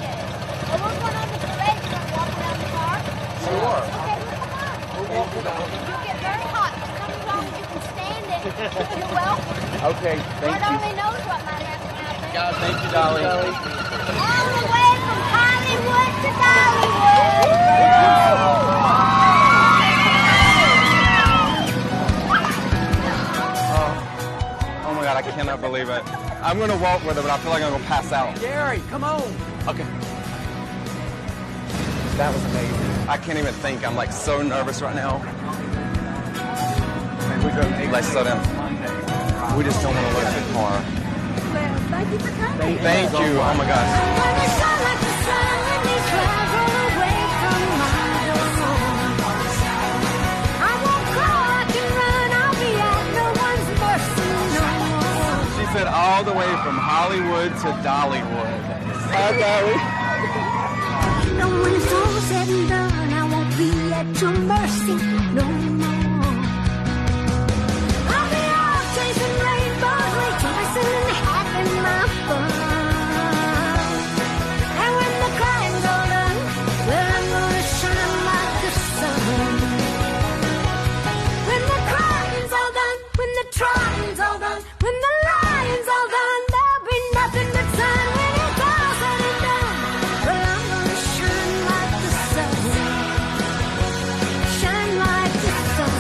Well, we're going on the parade. You want to walk around the park? Sure. Okay, well, come on. You'll get very hot. As long as you can stand it, you're welcome. Okay, thank Lord you. only knows what might happen out there. God, thank you, Dolly. All the way from Hollywood to Dollywood. Oh my God, I cannot believe it. I'm going to walk with her, but I feel like I'm going to pass out. Gary, come on. Okay. That was amazing. I can't even think. I'm like so nervous right now. Let's slow down. We just don't want to lose the car. Thank you for coming. Thank you. Oh my gosh. When the sun like the sun, when they travel away from my door. I won't cry, I can run, I'll be at no one's mercy no more. She said all the way from Hollywood to Dollywood. Hi, Dolly. No, when it's all said and done, I won't be at your mercy no more. I'll be off chasing rainbows, rejoicing and having my fun. And when the crying's all done, well, I'm gonna shine like the sun. When the crying's all done, when the trying's all done, when the lying's all done, there'll be nothing but sun. When it's all said and done, well, I'm gonna shine like the sun. Shine like the sun.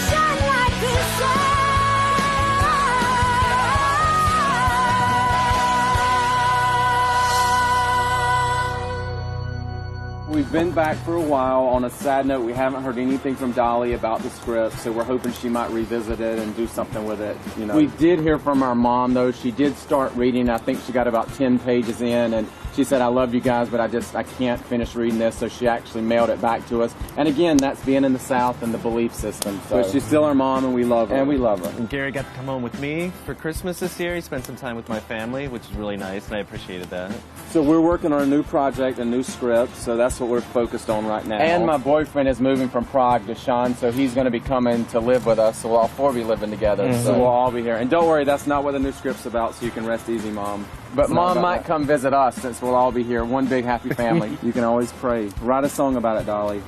Shine like the sun. We've been back for a while. On a sad note, we haven't heard anything from Dolly about the script, so we're hoping she might revisit it and do something with it. You know, we did hear from our mom, though. She did start reading. I think she got about 10 pages in, and She said, I love you guys, but I can't finish reading this, so she actually mailed it back to us. And again, that's being in the South and the belief system. So she's still our mom, and we love her. And we love her. And Gary got to come home with me for Christmas this year. He spent some time with my family, which is really nice, and I appreciated that. So we're working on a new project, a new script, so that's what we're focused on right now. And my boyfriend is moving from Prague to Sean, so he's going to be coming to live with us, so we'll all four be living together. So we'll all be here. And don't worry, that's not what the new script's about, so you can rest easy, Mom. But Mom might come visit us, since we'll all be here, one big happy family. You can always pray. Write a song about it, Dolly.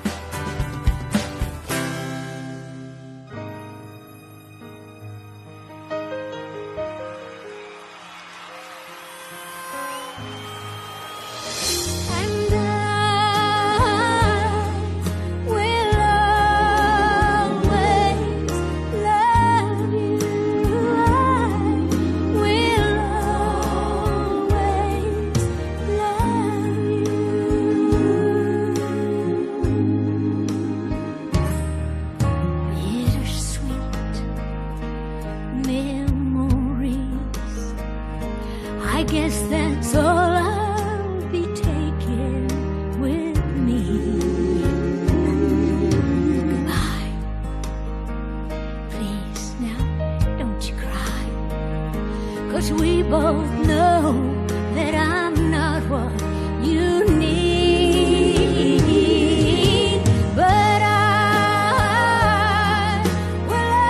I guess that's all I'll be taking with me. Goodbye. Please, now, don't you cry. 'Cause we both know that I'm not what you need. But I will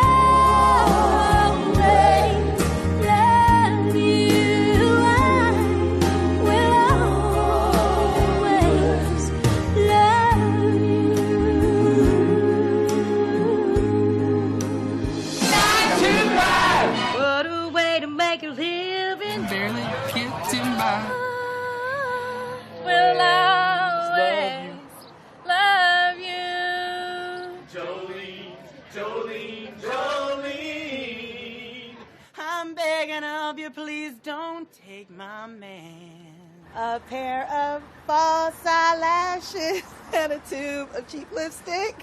always love you. I will always love you. What a way to make a living. Barely getting by. Will always love you. Jolene, Jolene, Jolene. I'm begging of you, please don't take my man. A pair of false eyelashes and a tube of cheap lipstick.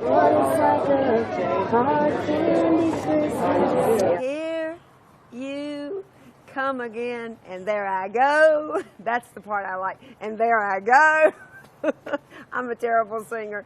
Here you come again, and there I go. That's the part I like. And there I go. I'm a terrible singer.